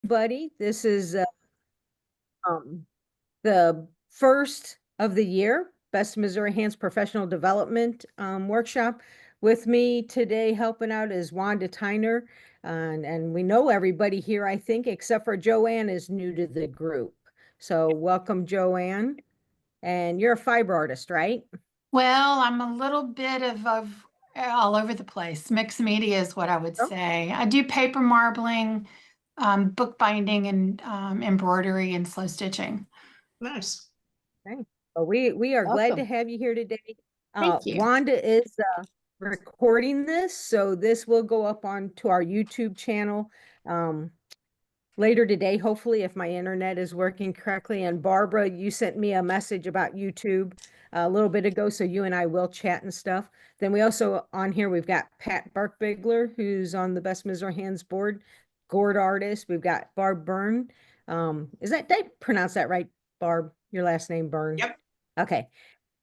Buddy. This is um, the first of the year, Best Missouri Hands Professional Development Workshop. With me today helping out is Wanda Tyner, and we know everybody here, I think, except for Joanne is new to the group. So welcome, Joanne. And you're a fiber artist, right? Well, I'm a little bit of all over the place. Mixed media is what I would Oh, say. I do paper marbling, bookbinding, and embroidery and slow stitching. Nice. okay. Well, we are glad to Welcome. have you here today. Thank you. Wanda is recording this, so this will go up onto our YouTube channel later today, hopefully, if my internet is working correctly. And Barbara, you sent me a message about YouTube a little bit ago, so you and I will chat and stuff. Then we also on here we've got Pat Barkbigler, who's on the Best Missouri Hands board, gourd artist. We've got Barb Byrne. Did I pronounce that right, Barb? Your last name Byrne? Yep. Okay.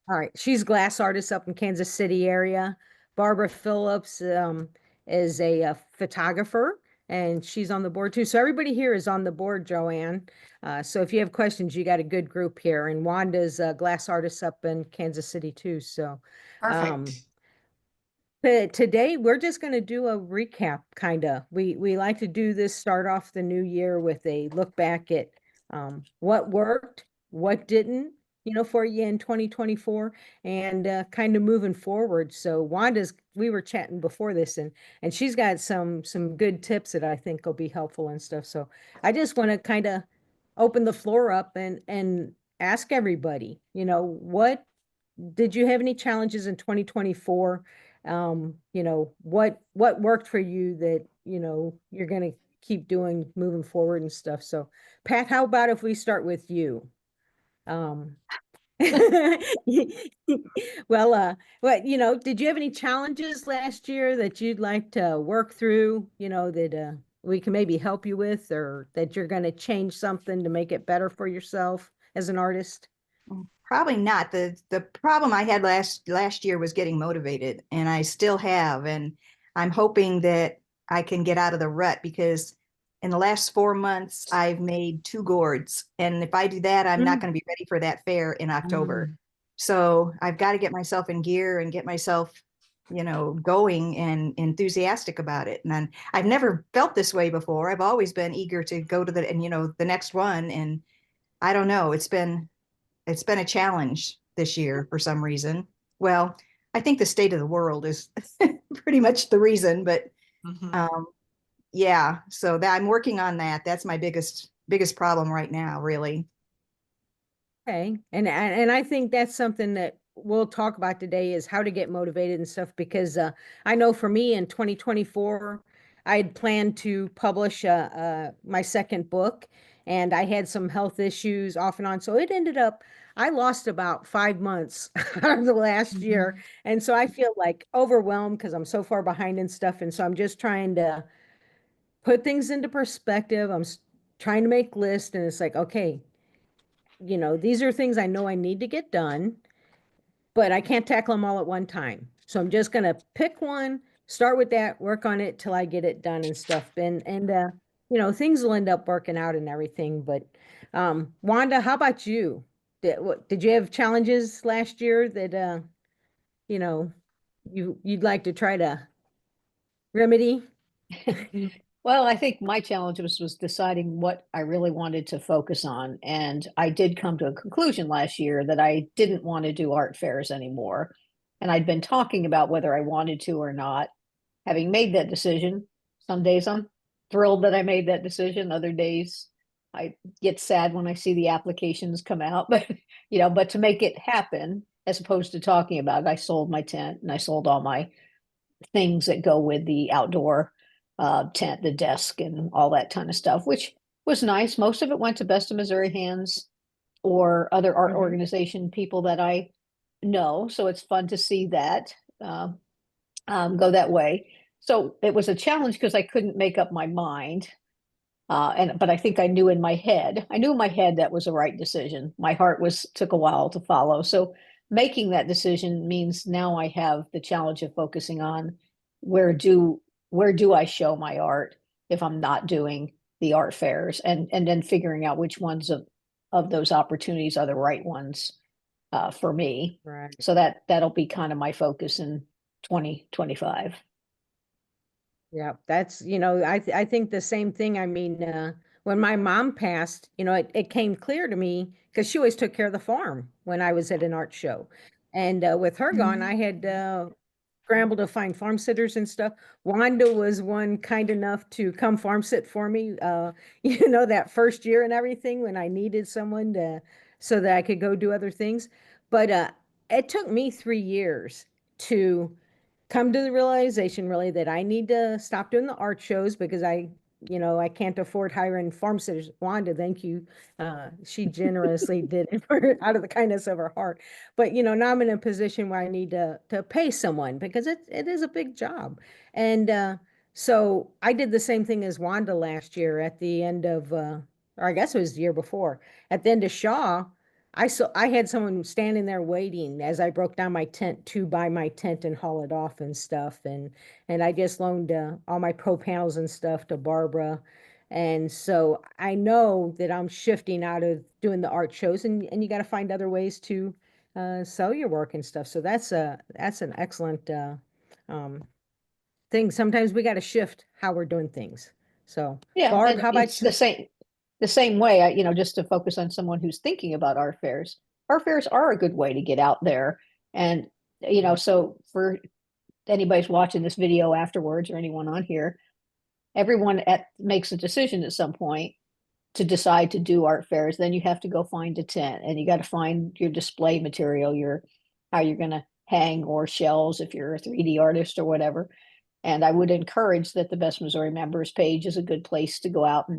All right. She's glass artist up in Kansas City area. Barbara Phillips is a photographer and she's on the board too. So everybody here is on the board, Joanne. So if you have questions, you got a good group here. And Wanda's a glass artist up in Kansas City too. So um, Perfect. but today we're just going to do a recap, kind of. We like to do this, start off the new year with a look back at what worked, what didn't, for you in 2024, and kind of moving forward. So we were chatting before this, and she's got some good tips that I think will be helpful and stuff. So I just want to kind of open the floor up and ask everybody, what did you have any challenges in 2024? What worked for you that, you're going to keep doing moving forward and stuff. So, Pat, how about if we start with you? Um, well, did you have any challenges last year that you'd like to work through, that we can maybe help you with, or that you're going to change something to make it better for yourself as an artist? Probably not. The problem I had last year was getting motivated, and I still have. And I'm hoping that I can get out of the rut because in the last 4 months I've made 2 gourds. And if I do that, I'm not going to be ready for that fair in October. Mm. So I've got to get myself in gear and get myself, going and enthusiastic about it. And I've never felt this way before. I've always been eager to go to the next one. And I don't know, it's been a challenge this year for some reason. Well, I think the state of the world is pretty much the reason, but Mhm. um, yeah, so that I'm working on that. That's my biggest problem right now, really. Okay. And I think that's something that we'll talk about today is how to get motivated and stuff because I know for me in 2024 I had planned to publish my second book and I had some health issues off and on. So it ended up I lost about 5 months out of the last year. Mhm. And so I feel like overwhelmed because I'm so far behind and stuff. And so I'm just trying to put things into perspective. Trying to make lists and it's like, okay, these are things I know I need to get done, but I can't tackle them all at one time. So I'm just gonna pick one, start with that, work on it till I get it done and stuff. And things will end up working out and everything. But Wanda, how about you? Did you have challenges last year that you know, you'd like to try to remedy? Well, I think my challenge was deciding what I really wanted to focus on. And I did come to a conclusion last year that I didn't want to do art fairs anymore. And I'd been talking about whether I wanted to or not. Having made that decision, some days I'm thrilled that I made that decision. Other days I get sad when I see the applications come out. But but to make it happen, as opposed to talking about it, I sold my tent and I sold all my things that go with the outdoor tent, the desk, and all that kind of stuff, which was nice. Most of it went to Best of Missouri Hands or other art Mhm. organization people that I know. So it's fun to see that go that way. So it was a challenge because I couldn't make up my mind. But I think I knew in my head that was the right decision. My heart took a while to follow. So making that decision means now I have the challenge of focusing on where do where do I show my art if I'm not doing the art fairs, and then figuring out which ones of those opportunities are the right ones for me. Right. So that'll be kind of my focus in 2025. Yeah, that's, I think the same thing. I mean, when my mom passed, it came clear to me because she always took care of the farm when I was at an art show. And with her gone, I had scrambled to find farm sitters and stuff. Wanda was one kind enough to come farm sit for me, that first year and everything when I needed someone so that I could go do other things. But it took me 3 years to come to the realization really that I need to stop doing the art shows because I can't afford hiring farm sitters. Wanda, thank you. She generously did it out of the kindness of her heart. But now I'm in a position where I need to pay someone because it is a big job. And so I did the same thing as Wanda last year at the end of or I guess it was the year before. At the end of Shaw, I had someone standing there waiting as I broke down my tent to buy my tent and haul it off and stuff. And I just loaned all my pro panels and stuff to Barbara. And so I know that I'm shifting out of doing the art shows, and you got to find other ways to sell your work and stuff. So that's an excellent um, thing. Sometimes we got to shift how we're doing things. So Yeah, Barb, and how it's about you? the same way, just to focus on someone who's thinking about art fairs. Art fairs are a good way to get out there. And, so for anybody's watching this video afterwards or anyone on here, everyone makes a decision at some point to decide to do art fairs. Then you have to go find a tent and you got to find your display material, how you're going to hang or shelves if you're a 3D artist or whatever. And I would encourage that the Best Missouri Members page is a good place to go out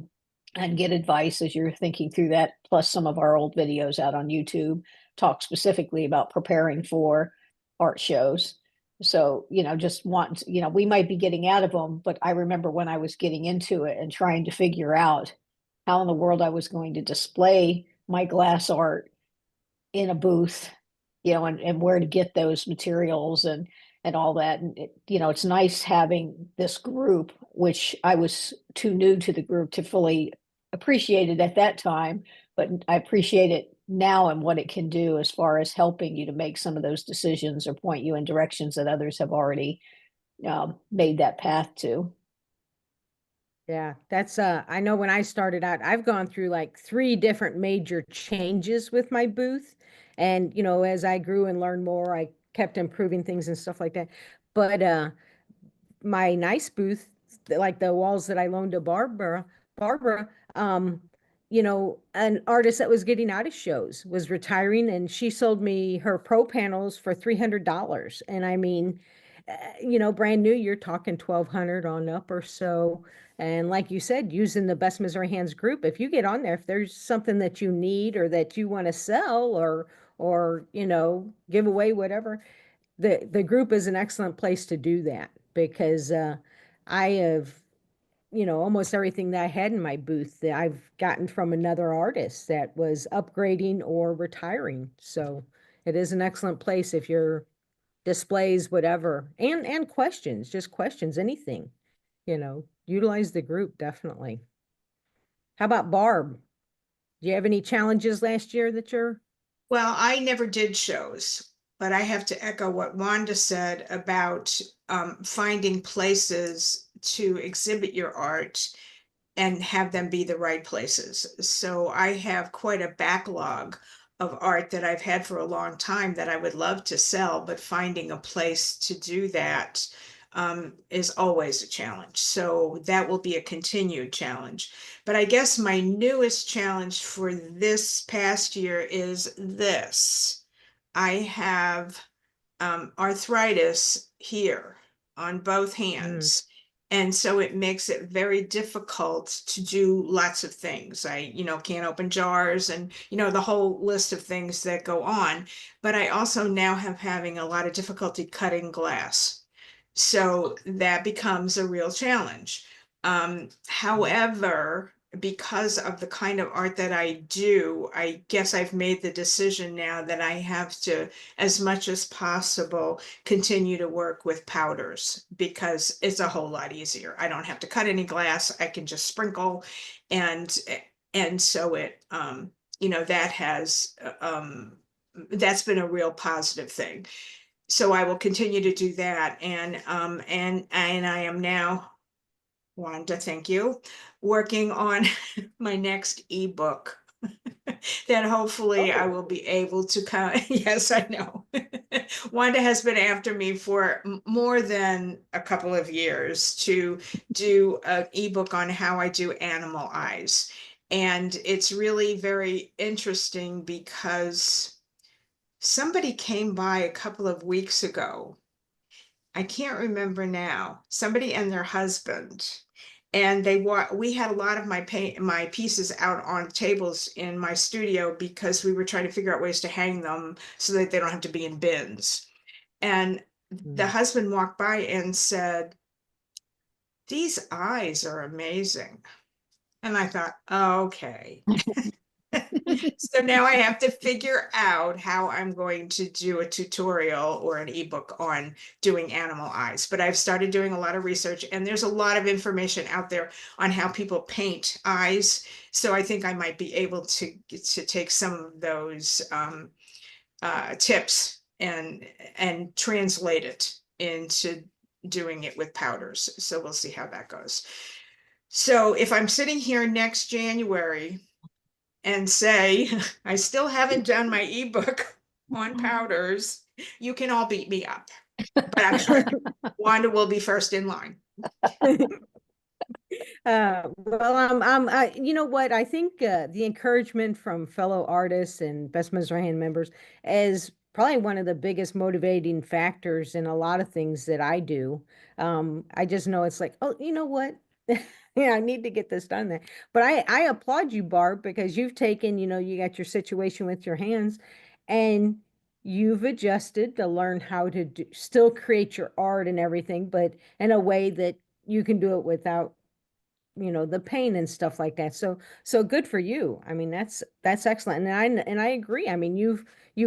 and get advice as you're thinking through that. Plus, some of our old videos out on YouTube talk specifically about preparing for art shows. So, just want, we might be getting out of them, but I remember when I was getting into it and trying to figure out how in the world I was going to display my glass art in a booth, and where to get those materials and all that. And it's nice having this group, which I was too new to the group to fully appreciate it at that time, but I appreciate it now and what it can do as far as helping you to make some of those decisions or point you in directions that others have already made that path to. Yeah, that's I know when I started out, I've gone through like 3 different major changes with my booth. And as I grew and learned more, I kept improving things and stuff like that. But my nice booth, like the walls that I loaned to Barbara, an artist that was getting out of shows was retiring, and she sold me her pro panels for $300. And I mean, brand new, you're talking 1,200 on up or so. And like you said, using the Best Missouri Hands group, if you get on there, if there's something that you need or that you want to sell or give away, whatever, the group is an excellent place to do that because I have, almost everything that I had in my booth that I've gotten from another artist that was upgrading or retiring. So it is an excellent place if you're displays, whatever, and questions, just questions, anything, utilize the group definitely. How about Barb? Do you have any challenges last year that you're? Well, I never did shows, but I have to echo what Wanda said about finding places to exhibit your art and have them be the right places. So I have quite a backlog of art that I've had for a long time that I would love to sell, but finding a place to do that is always a challenge. So that will be a continued challenge. But I guess my newest challenge for this past year is this. I have arthritis here on both hands. And so it makes it very difficult to do lots of things. I, can't open jars and, the whole list of things that go on. But I also now have having a lot of difficulty cutting glass. So that becomes a real challenge. However, because of the kind of art that I do, I guess I've made the decision now that I have to, as much as possible, continue to work with powders because it's a whole lot easier. I don't have to cut any glass. I can just sprinkle and so it that has that's been a real positive thing. So I will continue to do that. And I am now, Wanda, thank you, working on my next ebook that hopefully I will be able to come. Yes, I know. Wanda has been after me for more than a couple of years to do an ebook on how I do animal eyes. And it's really very interesting because somebody came by a couple of weeks ago. I can't remember now, somebody and their husband. And we had a lot of my pieces out on tables in my studio because we were trying to figure out ways to hang them so that they don't have to be in bins. And the husband walked by and said, "These eyes are amazing." And I thought, okay. So now I have to figure out how I'm going to do a tutorial or an ebook on doing animal eyes. But I've started doing a lot of research, and there's a lot of information out there on how people paint eyes. So I think I might be able to take some of those tips and translate it into doing it with powders. So we'll see how that goes. So if I'm sitting here next January and say, I still haven't done my ebook on powders, you can all beat me up. But I'm sure Wanda will be first in line. You know what? I think the encouragement from fellow artists and Best Mizrahi members is probably one of the biggest motivating factors in a lot of things that I do. I just know it's like, oh, you know what? Yeah, I need to get this done there. But I applaud you, Barb, because you've taken, you got your situation with your hands and you've adjusted to learn how to still create your art and everything, but in a way that you can do it without the pain and stuff like that. So good for you. I mean, that's excellent. And I agree. I mean, you've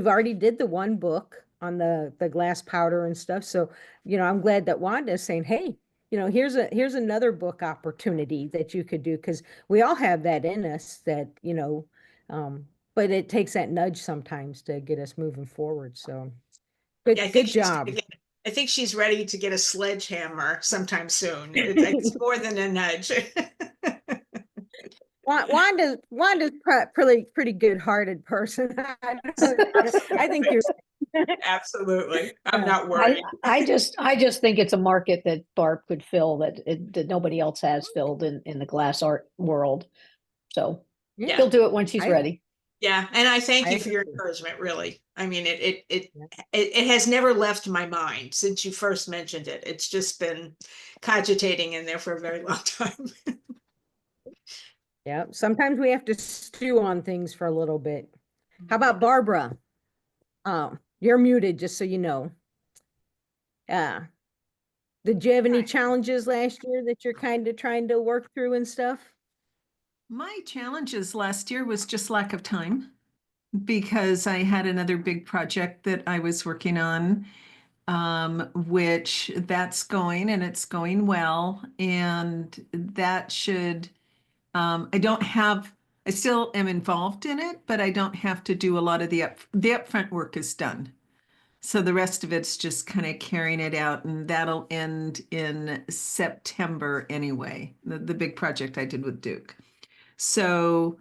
already did the one book on the glass powder and stuff. So, I'm glad that Wanda is saying, hey, here's another book opportunity that you could do, because we all have that in us that, but it takes that nudge sometimes to get us moving forward. So Yeah, good job. I think she's ready to get a sledgehammer sometime soon. It's more than a nudge. Wanda's pretty good-hearted person. I think you're Absolutely. I'm Yeah. not worried. I just think it's a market that Barb could fill that nobody else has filled in the glass art world. So Yeah. she'll do it when she's ready. Yeah, and I thank I you for your agree. encouragement, really. I mean, it Yeah. it has never left my mind since you first mentioned it. It's just been cogitating in there for a very long time. Yeah, sometimes we have to stew on things for a little bit. How about Barbara? You're muted, just so you know. Did you have any challenges last year that you're kind of trying to work through and stuff? My challenges last year was just lack of time because I had another big project that I was working on, which that's going and it's going well. And that should, I still am involved in it, but I don't have to do a lot of the upfront work is done. So the rest of it's just kind of carrying it out, and that'll end in September anyway, the big project I did with Duke. So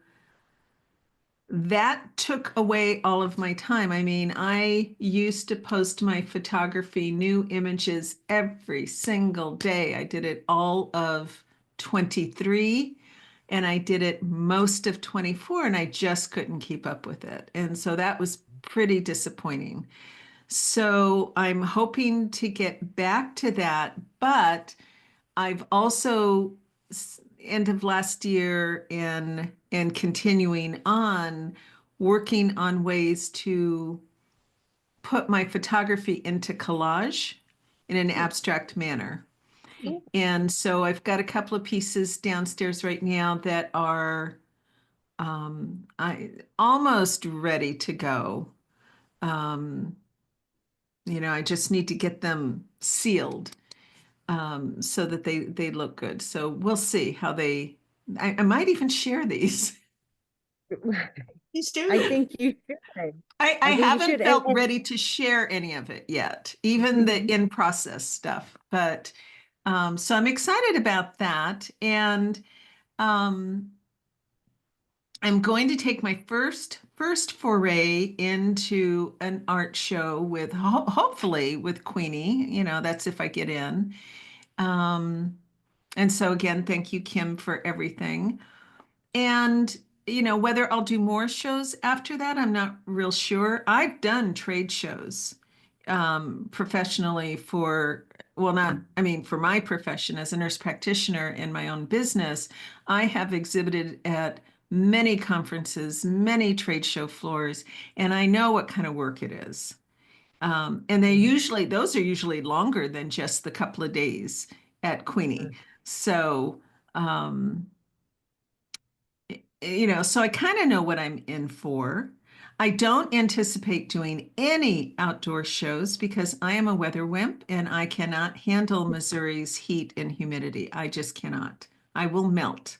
that took away all of my time. I mean, I used to post my photography, new images every single day. I did it all of 23 and I did it most of 24, and I just couldn't keep up with it. And so that was pretty disappointing. So I'm hoping to get back to that, but I've also end of last year and continuing on working on ways to put my photography into collage in an abstract manner. And so I've got a couple of pieces downstairs right now that are I almost ready to go. Um, I just need to get them sealed so that they look good. So we'll see how I might even share these. Please I do. think you should. I I think you haven't should. felt ready to share any of it yet, even the in-process stuff. But so I'm excited about that. And um, I'm going to take my first foray into an art show with hopefully with Queenie. That's if I get in. Um, and so again, thank you, Kim, for everything. And whether I'll do more shows after that, I'm not real sure. I've done trade shows professionally for my profession as a nurse practitioner in my own business. I have exhibited at many conferences, many trade show floors, and I know what kind of work it is. And those are usually longer than just the couple of days at Queenie. So, so I kind of know what I'm in for. I don't anticipate doing any outdoor shows because I am a weather wimp and I cannot handle Missouri's heat and humidity. I just cannot. I will melt.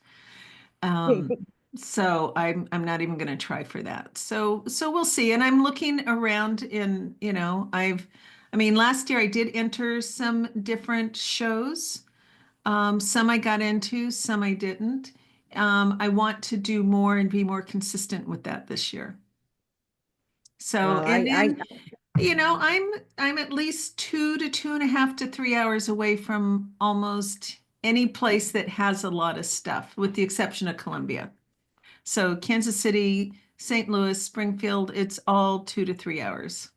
So I'm not even going to try for that. So we'll see. And I'm looking around last year I did enter some different shows. Some I got into, some I didn't. I want to do more and be more consistent with that this year. So, Well, and then, I'm at least 2.5 to 3 hours away from almost any place that has a lot of stuff, with the exception of Columbia. So Kansas City, St. Louis, Springfield, it's all 2 to 3 hours.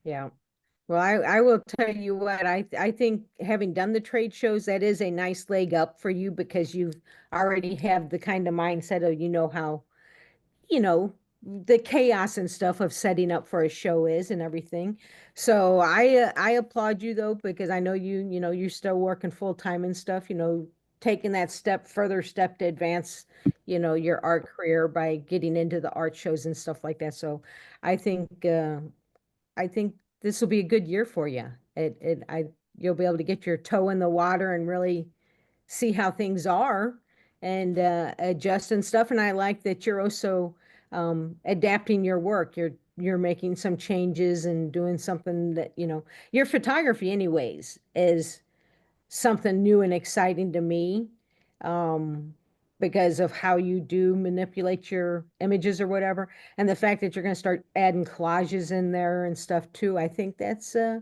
Yeah. Well, I will tell you what, I think having done the trade shows, that is a nice leg up for you because you've already have the kind of mindset of, how, you know, the chaos and stuff of setting up for a show is and everything. So I applaud you though, because I know you're still working full time and stuff, taking that further step to advance, your art career by getting into the art shows and stuff like that. So I think this will be a good year for you. You'll be able to get your toe in the water and really see how things are and adjust and stuff. And I like that you're also adapting your work. You're making some changes and doing something that, your photography anyways is something new and exciting to me. Um, because of how you do manipulate your images or whatever, and the fact that you're going to start adding collages in there and stuff too. I think that's a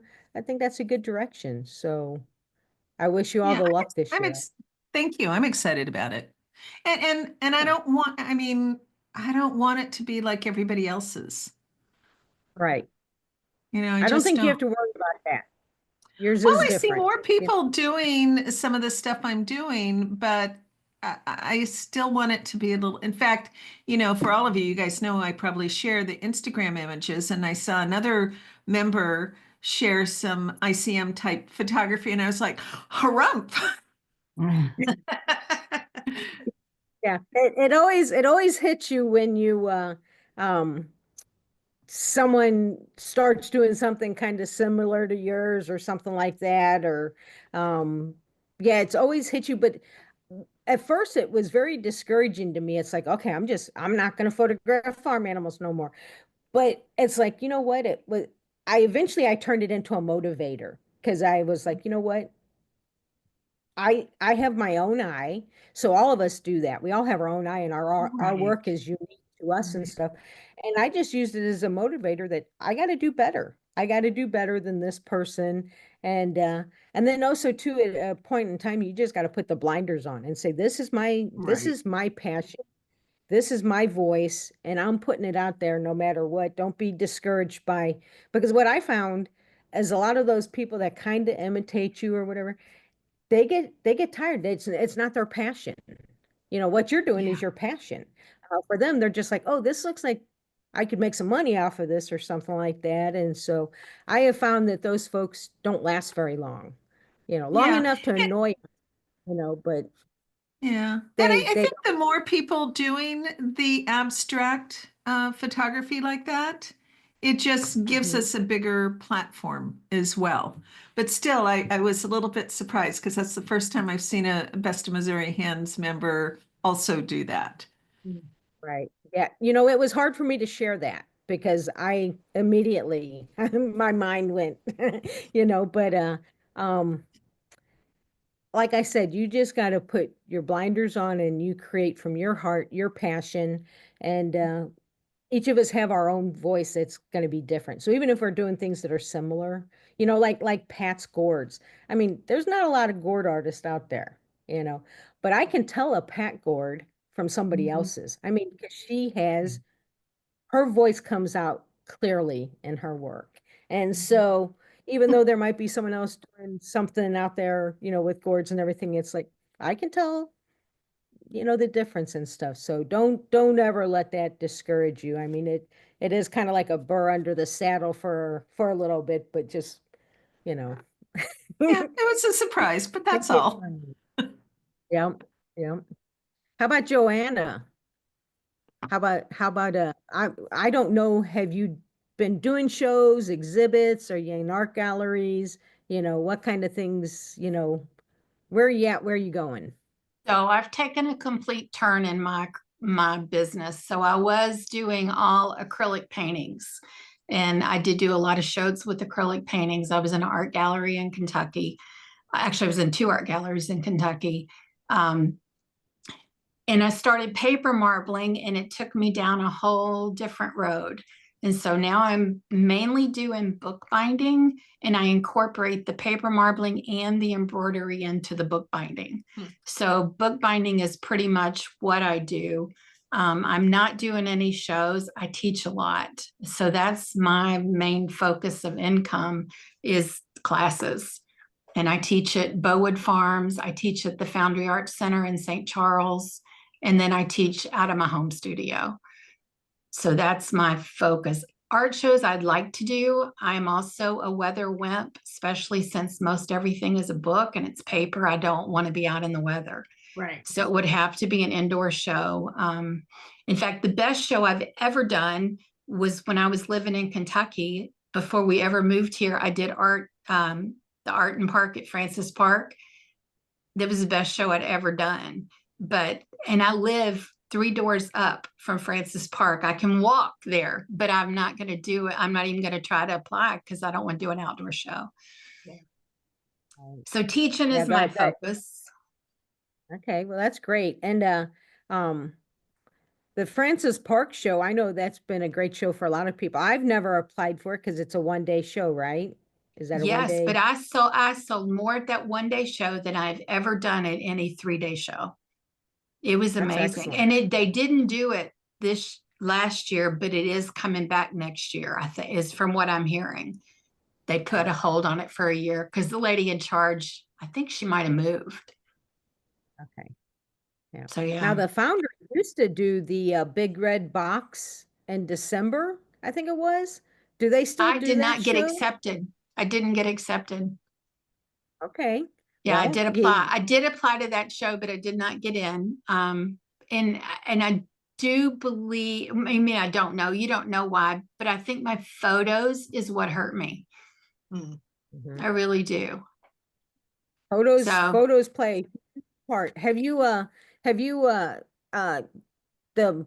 good direction. So I wish you all Yeah, the luck this year. thank you. I'm excited about it. And I don't want it to be like everybody else's. Right. I I don't just think you don't. have to worry about that. Yours Well, is I see different. more people doing some of the stuff I'm doing, but I still want it to be a little. In fact, for all of you, you guys know I probably share the Instagram images, and I saw another member share some ICM type photography, and I was like, harump. Yeah. It always hits you when um someone starts doing something kind of similar to yours or something like that, or yeah, it's always hit you. But at first it was very discouraging to me. It's like, okay, I'm not going to photograph farm animals no more. But it's like, you know what, I turned it into a motivator because I was like, you know what, I have my own eye. So all of us do that. We all have our own eye, and our Right. work is unique to us and Right. stuff. And I just used it as a motivator that I got to do better. I got to do better than this person. And then also too, at a point in time, you just got to put the blinders on and say, this Right. is my passion. This is my voice, and I'm putting it out there no matter what. Don't be discouraged because what I found is a lot of those people that kind of imitate you or whatever, they get tired. It's not their passion. What you're doing Yeah. is your passion. For them, they're just like, oh, this looks like I could make some money off of this or something like that. And so I have found that those folks don't last very long. long Yeah. enough to annoy, but Yeah. And they, I they, think the more people doing the abstract photography like that, it just gives Mhm. us a bigger platform as well. But still, I was a little bit surprised because that's the first time I've seen a Best of Missouri Hands member also do that. right. Yeah. It was hard for me to share that because I immediately, my mind went, but, um, like I said, you just got to put your blinders on and you create from your heart, your passion, and each of us have our own voice that's going to be different. So even if we're doing things that are similar, like Pat's gourds. I mean, there's not a lot of gourd artists out there, but I can tell a Pat gourd from somebody else's. I mean, 'cause she has her voice comes out clearly in her work. And so even though there might be someone else doing something out there, with gourds and everything, it's like I can tell, the difference and stuff. So don't ever let that discourage you. I mean, it is kind of like a burr under the saddle for a little bit, but just, you know. Yeah, it was a surprise, but that's all. Yeah, yeah. How about Joanna? How about I don't know, have you been doing shows, exhibits, are you in art galleries? What kind of things, where are you at? Where are you going? So I've taken a complete turn in my business. So I was doing all acrylic paintings, and I did do a lot of shows with acrylic paintings. I was in an art gallery in Kentucky. Actually, I was in two art galleries in Kentucky. And I started paper marbling, and it took me down a whole different road. And so now I'm mainly doing bookbinding, and I incorporate the paper marbling and the embroidery into the bookbinding. So bookbinding is pretty much what I do. I'm not doing any shows. I teach a lot. So that's my main focus of income is classes. And I teach at Bowood Farms. I teach at the Foundry Arts Center in St. Charles. And then I teach out of my home studio. So that's my focus. Art shows I'd like to do. I'm also a weather wimp, especially since most everything is a book and it's paper. I don't want to be out in the weather. Right. So it would have to be an indoor show. In fact, the best show I've ever done was when I was living in Kentucky. Before we ever moved here, I did art, the Art and Park at Francis Park. That was the best show I'd ever done. And I live 3 doors up from Francis Park. I can walk there, but I'm not going to do it. I'm not even going to try to apply because I don't want to do an outdoor show. So teaching Yeah, is my focus. okay, well, that's great. And um the Francis Park show, I know that's been a great show for a lot of people. I've never applied for it because it's a 1-day show, right? Is that a one Yes, day? but I sold more at that 1-day show than I've ever done at any 3-day show. It was That's amazing. excellent. And they didn't do it this last year, but it is coming back next year, I think, is from what I'm hearing. They put a hold on it for a year because the lady in charge, I think she might have moved. Okay. Yeah. So Now yeah, the founder used to do the big red box in December, I think it was. Do they still I do did that not get show? accepted. I didn't get accepted. Okay. Yeah, I Well, did apply. I did apply to that show, but I did not get in. And I do believe, I mean, I don't know. You don't know why, but I think my photos is what hurt me. Mm. I really do. So photos play a part. Have you the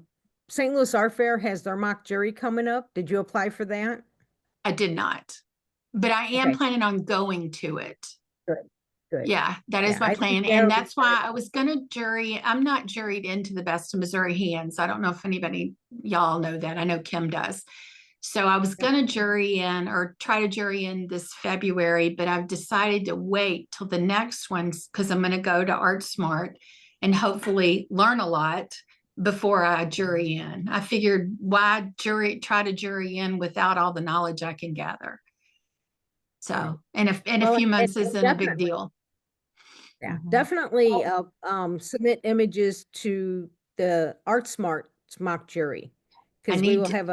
St. Louis Art Fair has their mock jury coming up? Did you apply for that? I did not, but I am Okay, planning on going to it. good, good. Yeah, that is Yeah, my I think plan. they're And that's why I was going to jury. I'm not juried into the Best of Missouri Hands. I don't know if anybody, y'all know that. I know Kim does. So I was going to jury in or try to jury in this February, but I've decided to wait till the next one because I'm going to go to Art Smart and hopefully learn a lot before I jury in. I figured try to jury in without all the knowledge I can gather. right. So, and if in a Well, few and months isn't a big definitely, deal. yeah, Mhm. definitely submit images to the Art Smart mock jury I because we need will to, have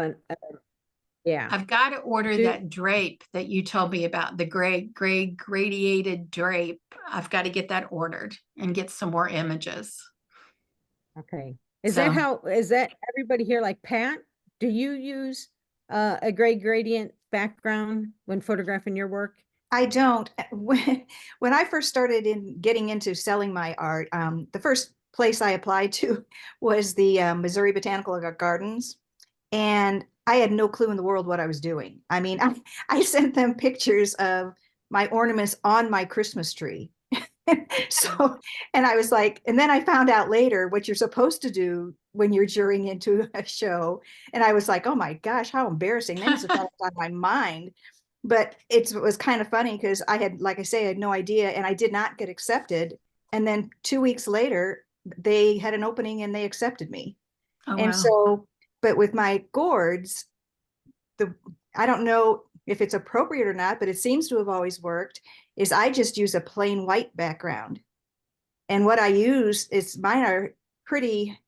Yeah. I've got to order Do- that drape that you told me about, the gray gradiated drape. I've got to get that ordered and get some more images. Okay. Is that So how, is that everybody here like Pat? Do you use a gray gradient background when photographing your work? I don't. When I first started in getting into selling my art, the first place I applied to was the Missouri Botanical Gardens, and I had no clue in the world what I was doing. I mean, I sent them pictures of my ornaments on my Christmas tree. So, and I was like, and then I found out later what you're supposed to do when you're jurying into a show. And I was like, oh my gosh, how embarrassing. That must have gone on my mind. But it was kind of funny because I had, like I say, I had no idea and I did not get accepted. And then 2 weeks later, they had an opening and they accepted me. oh And wow. so, but with my gourds, the I don't know if it's appropriate or not, but it seems to have always worked, is I just use a plain white background. And what I use is mine are pretty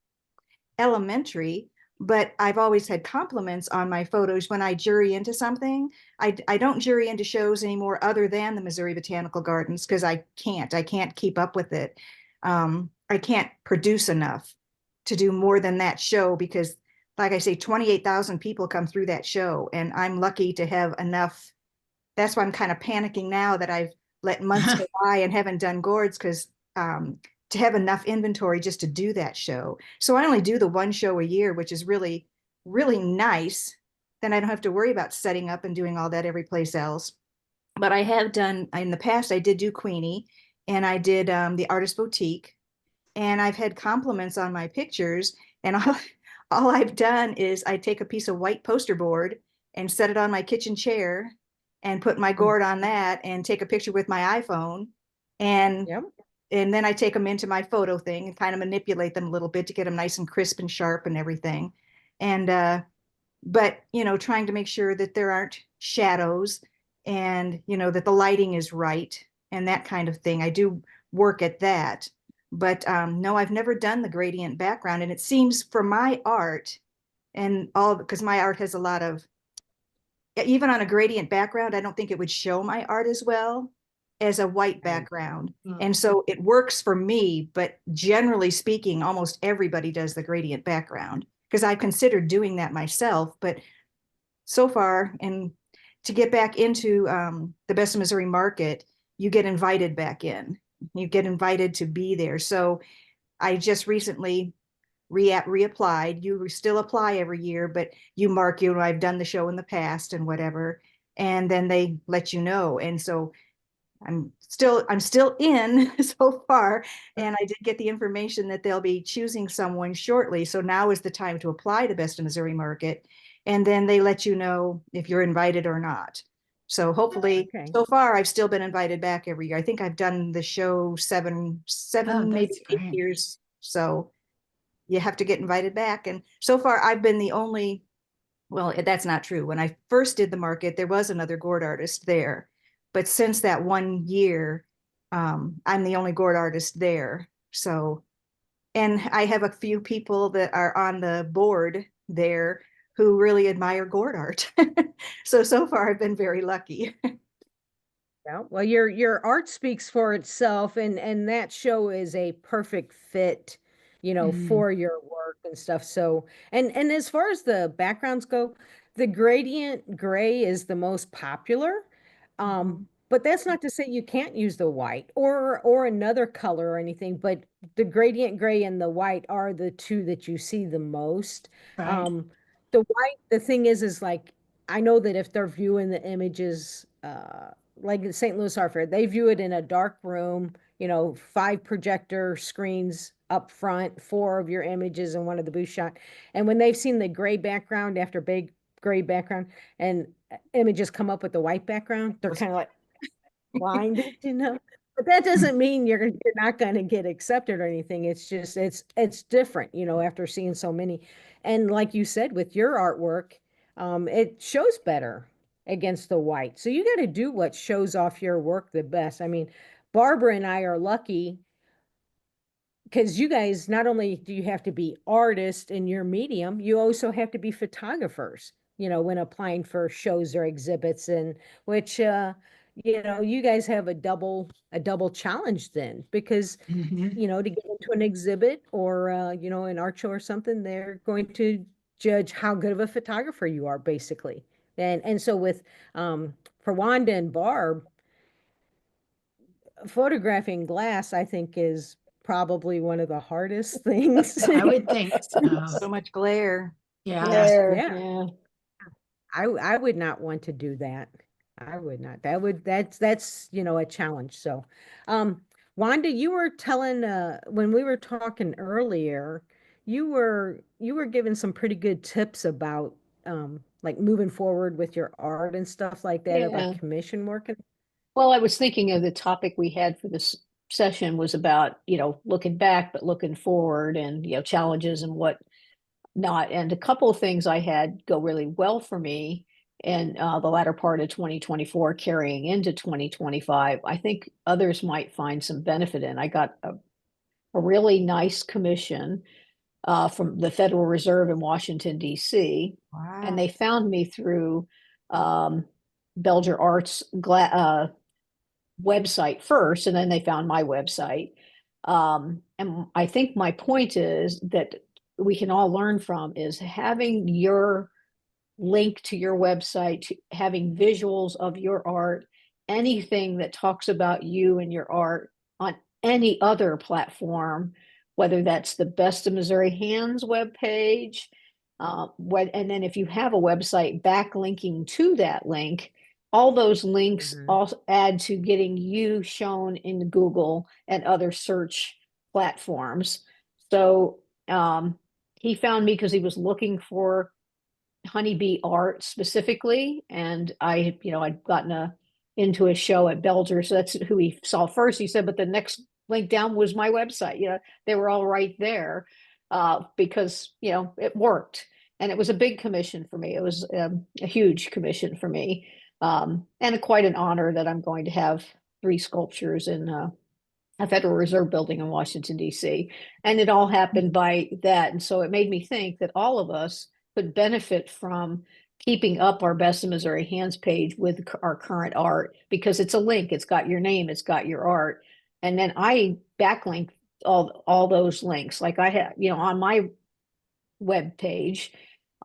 elementary, but I've always had compliments on my photos when I jury into something. I don't jury into shows anymore other than the Missouri Botanical Gardens because I can't keep up with it. I can't produce enough to do more than that show because, like I say, 28,000 people come through that show, and I'm lucky to have enough. That's why I'm kind of panicking now that I've let months go by and haven't done gourds because to have enough inventory just to do that show. So I only do the one show a year, which is really, really nice. Then I don't have to worry about setting up and doing all that every place else. But I have done in the past, I did do Queenie and I did the Artist Boutique. And I've had compliments on my pictures. And all I've done is I take a piece of white poster board and set it on my kitchen chair and put my gourd on that and take a picture with my iPhone. And Yep. and then I take them into my photo thing and kind of manipulate them a little bit to get them nice and crisp and sharp and everything. And but trying to make sure that there aren't shadows and that the lighting is right and that kind of thing. I do work at that. But no, I've never done the gradient background. And it seems for my art and all, because my art has a lot of, even on a gradient background, I don't think it would show my art as well as a white background. And so it works for me, but generally speaking, almost everybody does the gradient background because I've considered doing that myself. But so far, and to get back into the Best of Missouri market, you get invited back in. You get invited to be there. So I just recently reapplied. You still apply every year, but you mark, I've done the show in the past and whatever, and then they let you know. And so I'm still in so far, and I did get the information that they'll be choosing someone shortly. So now is the time to apply to Best of Missouri Market, and then they let you know if you're invited or not. So hopefully, Okay. so far I've still been invited back every year. I think I've done the show seven, maybe that's 8 great. years. So you have to get invited back, and so far I've been the only. Well, that's not true. When I first did the market, there was another gourd artist there. But since that 1 year, I'm the only gourd artist there. So, and I have a few people that are on the board there who really admire gourd art. So far I've been very lucky. Yeah, well, your art speaks for itself, and that show is a perfect fit, for your work and stuff. So, and as far as the backgrounds go, the gradient gray is the most popular. But that's not to say you can't use the white or another color or anything, but the gradient gray and the white are the two that you see the most. Right. The white, the thing is like I know that if they're viewing the images, like the St. Louis Art Fair, they view it in a dark room, 5 projector screens up front, 4 of your images and one of the booth shot. And when they've seen the gray background after big gray background and images come up with the white background, they're kind of like blinded. But that doesn't mean you're not going to get accepted or anything. It's just it's different, after seeing so many. And like you said, with your artwork, it shows better against the white. So you got to do what shows off your work the best. I mean, Barbara and I are lucky because you guys, not only do you have to be artists in your medium, you also have to be photographers. when applying for shows or exhibits, and which, you guys have a double challenge then, because, Mhm. to get into an exhibit or, an art show or something, they're going to judge how good of a photographer you are, basically. And so for Wanda and Barb, photographing glass, I think, is probably one of the hardest things. I would think so. So much glare. Yeah. There, Yeah. yeah. I would not want to do that. I would not. That's a challenge. So, Wanda, you were telling when we were talking earlier, you were giving some pretty good tips about like moving forward with your art and stuff like that, or Yeah. like commission work. Well, I was thinking of the topic we had for this session was about, looking back, but looking forward and, challenges and what not. And a couple of things I had go really well for me in the latter part of 2024 carrying into 2025. I think others might find some benefit in. I got a really nice commission from the Federal Reserve in Washington, D.C. Wow. And they found me through Belger Arts website first, and then they found my website. And I think my point is that we can all learn from is having your link to your website, having visuals of your art, anything that talks about you and your art on any other platform, whether that's the Best of Missouri Hands webpage, and then if you have a website backlinking to that link, all those links also add to getting you shown in Google and other search platforms. So he found me because he was looking for honeybee art specifically, and I'd gotten into a show at Belger, so that's who he saw first. He said, but the next link down was my website. They were all right there because it worked, and it was a big commission for me. It was a huge commission for me, and quite an honor that I'm going to have 3 sculptures in a Federal Reserve building in Washington, D.C. And it all happened by that. And so it made me think that all of us could benefit from keeping up our Best of Missouri Hands page with our current art, because it's a link, it's got your name, it's got your art. And then I backlink all those links. Like I have, on my web page,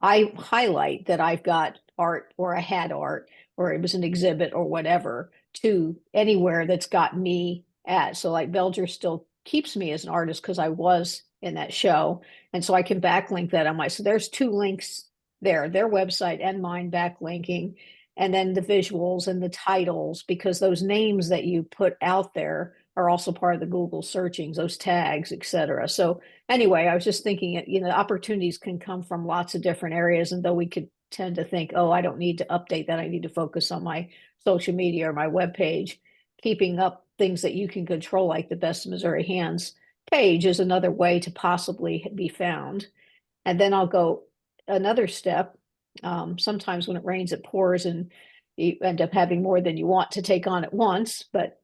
I highlight that I've got art, or I had art, or it was an exhibit or whatever, to anywhere that's got me at. So like Belger still keeps me as an artist because I was in that show. And so I can backlink that on my, so there's 2 links there, their website and mine backlinking, and then the visuals and the titles, because those names that you put out there are also part of the Google searchings, those tags, etc. So anyway, I was just thinking, opportunities can come from lots of different areas. And though we could tend to think, oh, I don't need to update that, I need to focus on my social media or my webpage, keeping up things that you can control, like the Best of Missouri Hands page, is another way to possibly be found. And then I'll go another step. Sometimes when it rains, it pours, and you end up having more than you want to take on at once, but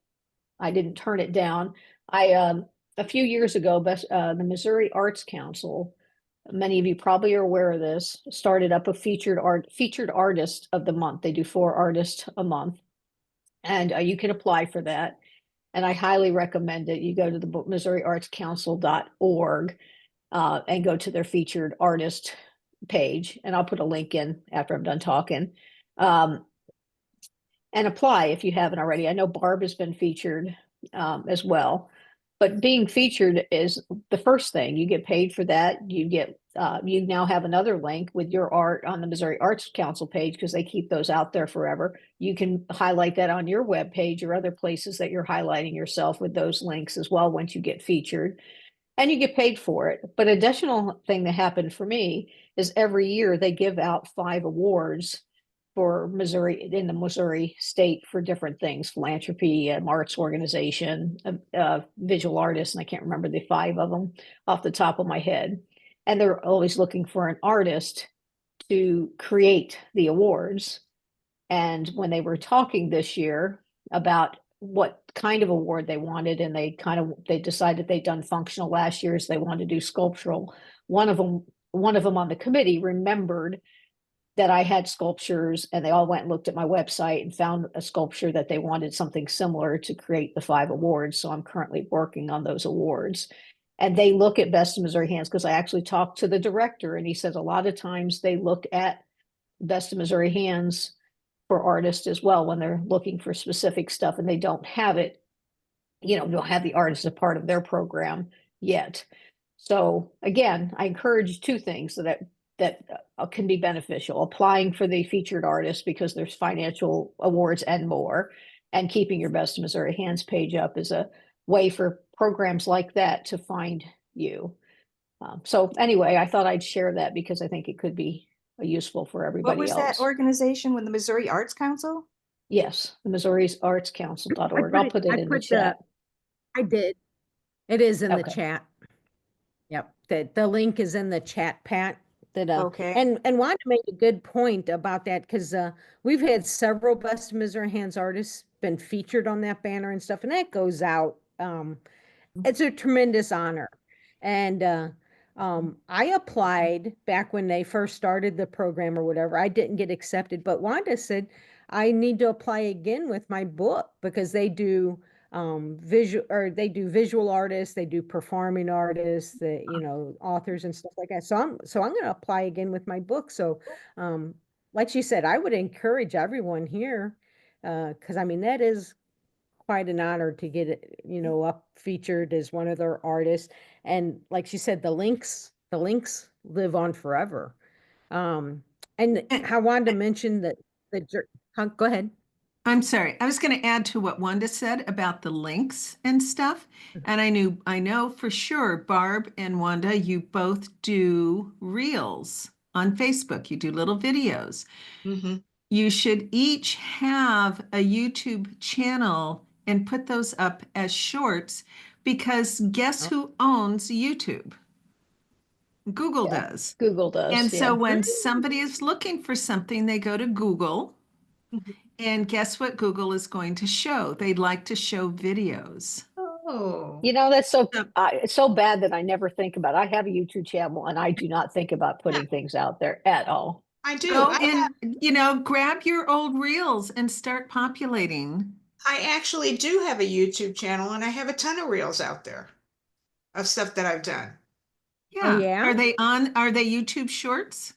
I didn't turn it down. A few years ago, the Missouri Arts Council, many of you probably are aware of this, started up a featured artist of the month. They do 4 artists a month, and you can apply for that. And I highly recommend it. You go to the MissouriArtsCouncil.org and go to their featured artist page, and I'll put a link in after I'm done talking. And apply if you haven't already. I know Barb has been featured as well, but being featured is the first thing. You get paid for that. You now have another link with your art on the Missouri Arts Council page, because they keep those out there forever. You can highlight that on your web page or other places that you're highlighting yourself with those links as well once you get featured, and you get paid for it. But additional thing that happened for me is every year they give out 5 awards for Missouri, in the Missouri state, for different things: philanthropy, arts organization, visual artists, and I can't remember the 5 of them off the top of my head. And they're always looking for an artist to create the awards. And when they were talking this year about what kind of award they wanted, and they decided they'd done functional last year, so they wanted to do sculptural. One of them on the committee remembered that I had sculptures, and they all went and looked at my website and found a sculpture that they wanted something similar to create the 5 awards. So I'm currently working on those awards. And they look at Best of Missouri Hands, because I actually talked to the director, and he says a lot of times they look at Best of Missouri Hands for artists as well when they're looking for specific stuff, and they don't have it, don't have the artist as a part of their program yet. So again, I encourage 2 things that can be beneficial: applying for the featured artist, because there's financial awards and more, and keeping your Best of Missouri Hands page up is a way for programs like that to find you. So anyway, I thought I'd share that because I think it could be useful for What everybody was else. that organization with the Missouri Arts Council? Yes, the Missouri's Arts Council.org. I'll put it in the chat. I did. It is in the Okay. chat. Yep. The link is in the chat, Pat. Okay. And Wanda made a good point about that, because we've had several Best of Missouri Hands artists been featured on that banner and stuff, and that goes out. It's a tremendous honor. And I applied back when they first started the program or whatever. I didn't get accepted, but Wanda said I need to apply again with my book, because they do visual artists, they do performing artists, authors and stuff like that. So I'm going to apply again with my book. So like she said, I would encourage everyone here, because I mean that is quite an honor to get it, up featured as one of their artists. And like she said, the links live on forever. And how Wanda mentioned that go ahead. I'm sorry. I was going to add to what Wanda said about the links and stuff. And I know for sure, Barb and Wanda, you both do reels on Facebook. You do little videos. Mhm. You should each have a YouTube channel and put those up as shorts, because guess who owns YouTube? Google Yeah, does. Google does. And so Yeah. when somebody is looking for something, they go to Google. And guess what Google is going to show? They'd like to show videos. Oh, That's so So- it's so bad that I never think about it. I have a YouTube channel, and I do not think about putting things out there at all. I do. Go I have, and, grab your old reels and start populating. I actually do have a YouTube channel, and I have a ton of reels out there of stuff that I've done. Oh, Yeah. yeah? Are they YouTube shorts?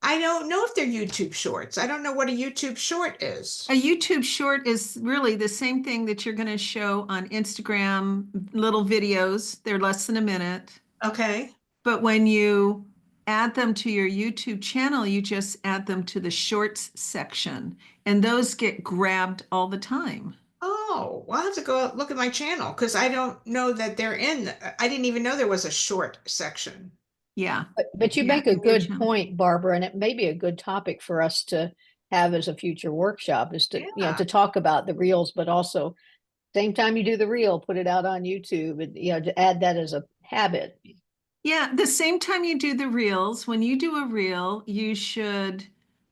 I don't know if they're YouTube shorts. I don't know what a YouTube short is. A YouTube short is really the same thing that you're going to show on Instagram, little videos. They're less than a minute. Okay. But when you add them to your YouTube channel, you just add them to the shorts section, and those get grabbed all the time. Oh, well, I'll have to go look at my channel, because I don't know that they're I didn't even know there was a short section. Yeah. But you Yeah, make a in your good channel. point, Barbara, and it may be a good topic for us to have as a future workshop, is to Yeah. to talk about the reels, but also same time you do the reel, put it out on YouTube, and to add that as a habit. Yeah, the same time you do the reels, when you do a reel, you should,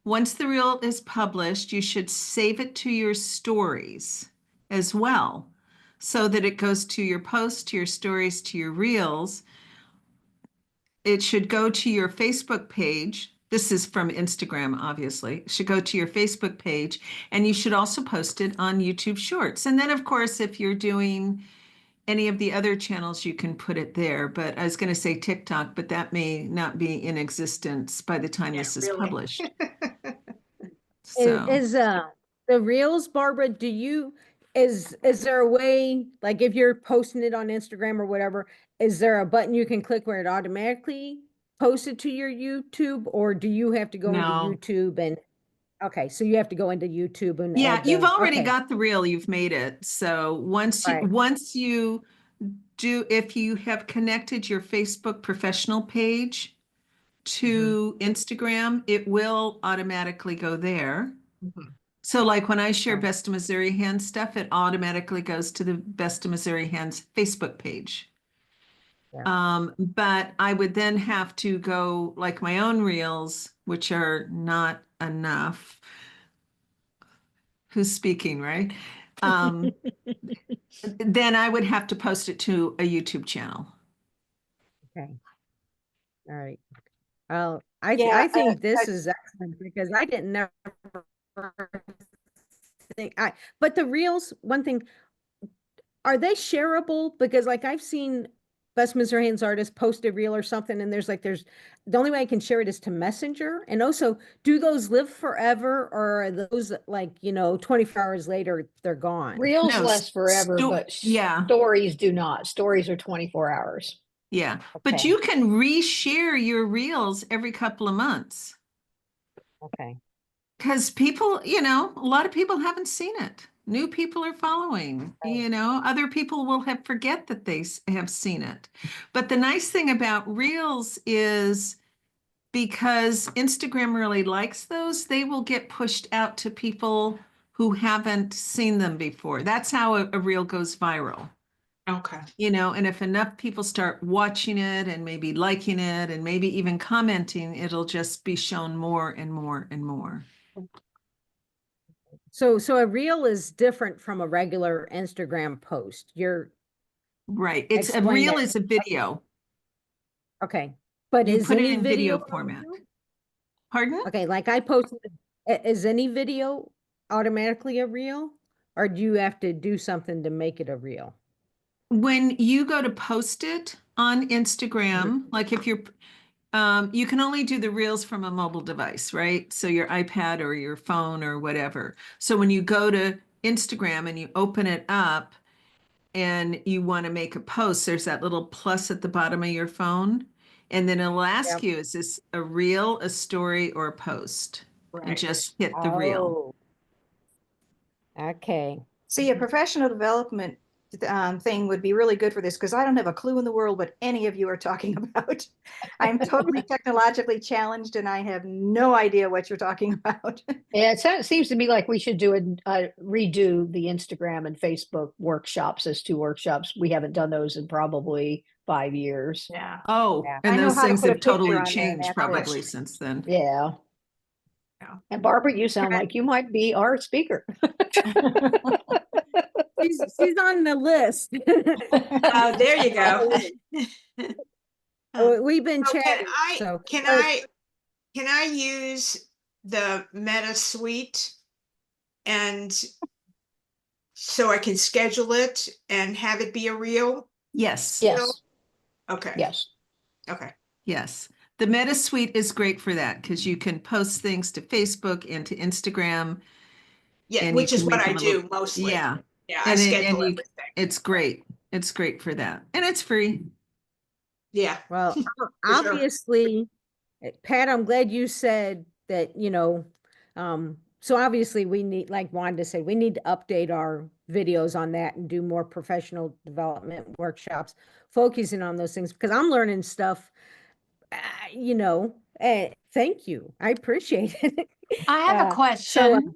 once the reel is published, you should save it to your stories as well, so that it goes to your posts, to your stories, to your reels. It should go to your Facebook page. This is from Instagram, obviously. It should go to your Facebook page, and you should also post it on YouTube Shorts. And then, of course, if you're doing any of the other channels, you can put it there. But I was going to say TikTok, but that may not be in existence by the time Yeah, this is really. published. Is, So, is the reels, Barbara, is there a way, like if you're posting it on Instagram or whatever, is there a button you can click where it automatically posts it to your YouTube, or do you have to go into no. YouTube and okay, so you have to go into YouTube and Yeah, add you've already okay, got the reel, you've made it. So right. once you do, if you have connected your Facebook professional page to Instagram, it will automatically go there. Mhm. So like when I share Okay. Best of Missouri Hands stuff, it automatically goes to the Best of Missouri Hands Facebook page. But I would then have to go like my own reels, which are not enough. Who's speaking, right? Then I would have to post it to a YouTube channel. Okay. All right. I'll Yeah, I think this is excellent because I didn't never think but the reels, one thing, are they shareable? Because like I've seen Best Mr. Hands artists post a reel or something, and there's the only way I can share it is to Messenger. And also, do those live forever, or are those like, 24 hours later they're gone? Reels No, last forever, but yeah. stories do not. Stories are 24 hours. Yeah, but Okay. you can reshare your reels every couple of months Okay. because people, a lot of people haven't seen it. New people are following, other people will forget that they have seen it. But the nice thing about reels is because Instagram really likes those, they will get pushed out to people who haven't seen them before. That's how a reel goes viral. Okay. And if enough people start watching it and maybe liking it and maybe even commenting, it'll just be shown more and more and more. So a reel is different from a regular Instagram post. You're Right. It's a explain reel that. is a video. Okay. But You is put it any in video video a format. reel? Pardon? Okay, like I posted, is any video automatically a reel? Or do you have to do something to make it a reel? When you go to post it on Instagram, like if you can only do the reels from a mobile device, right? So your iPad or your phone or whatever. So when you go to Instagram and you open it up and you want to make a post, there's that little plus at the bottom of your phone. And then it'll ask Yep. you, is this a reel, a story, or a post? And Right. just hit the reel. Okay. See, a professional development thing would be really good for this because I don't have a clue in the world what any of you are talking about. I'm totally technologically challenged and I have no idea what you're talking about. Yeah, it seems to me like we should redo the Instagram and Facebook workshops as 2 workshops. We haven't done those in probably 5 years. Yeah. Oh, Yeah. and I know those how to things put a have totally picture on there, and changed that's it. probably since then. Yeah. Yeah. And Barbara, you sound like you might be our speaker. She's on the list. Oh, there you go. We've been So chatting, so. can I use the Meta Suite and so I can schedule it and have it be a reel? Yes. Yes. Okay. Yes. Okay. Yes. The Meta Suite is great for that because you can post things to Facebook and to Instagram. Yeah, And which you is can what make I them a little- do mostly. Yeah. Yeah, I And schedule you, everything. it's great. It's great for that. And it's free. Yeah. Well, sure. obviously, Pat, I'm glad you said that, so obviously we need, like Wanda said, we need to update our videos on that and do more professional development workshops, focusing on those things because I'm learning stuff, thank you. I appreciate it. I have a So, question.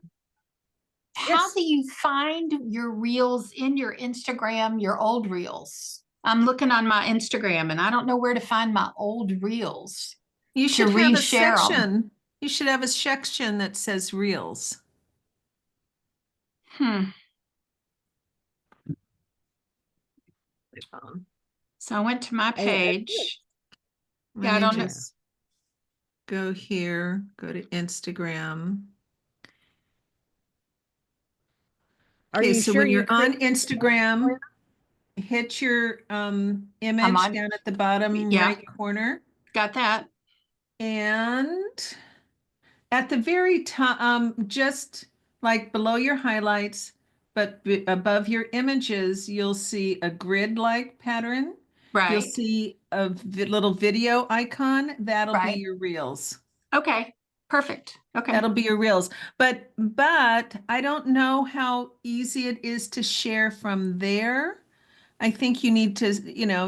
How yes. do you find your reels in your Instagram, your old reels? I'm looking on my Instagram and I don't know where to find my old reels You to should have a reshare 'em. section. You should have a section that says reels. So I went to my I did. page. Let Yeah, I me don't know. just go here, go to Instagram. Are Okay, you so sure when you you're on created Instagram, hit your image on- down at the bottom Yeah. right corner. Got that. And at the very top, just like below your highlights, but above your images, you'll see a grid-like pattern. You'll Right. see a little video icon. That'll be Right. your reels. Okay. Perfect. Okay. That'll be your reels. But I don't know how easy it is to share from there. I think you need to,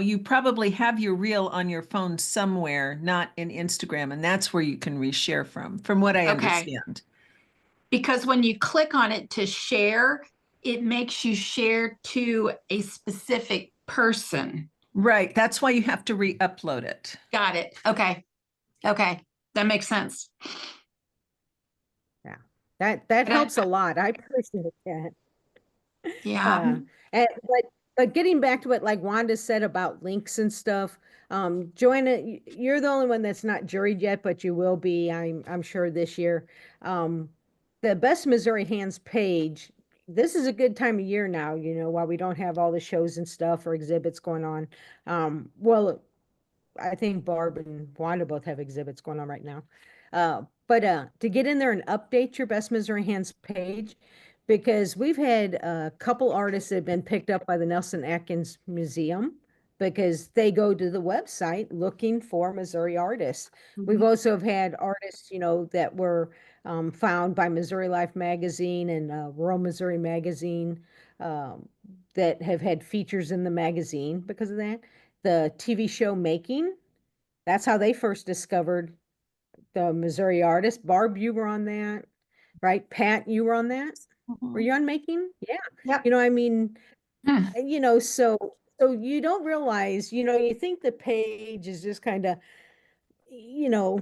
you probably have your reel on your phone somewhere, not in Instagram, and that's where you can reshare from what I Okay. understand. Because when you click on it to share, it makes you share to a specific person. Right. That's why you have to re-upload it. Got it. Okay. Okay. That makes sense. that helps a lot. I appreciate that. Yeah. But But getting back to what like Wanda said about links and stuff, Joanna, you're the only one that's not juried yet, but you will be, I'm sure this year. Um, the Best Missouri Hands page, this is a good time of year now, you know, while we don't have all the shows and stuff or exhibits going on. Well, I think Barb and Wanda both have exhibits going on right now. But to get in there and update your Best Missouri Hands page, because we've had a couple artists that have been picked up by the Nelson Atkins Museum because they go to the website looking for Missouri artists. We've also have had artists, you know, that were found by Missouri Life magazine and Rural Missouri magazine that have had features in the magazine because of that. The TV show Making, that's how they first discovered the Missouri artist. Barb, you were on that, right? Pat, you were on that? Were you on Making? Yeah. Yep. You know, I mean, Hmm. you know, so you don't realize, you know, you think the page is just kind of, you know,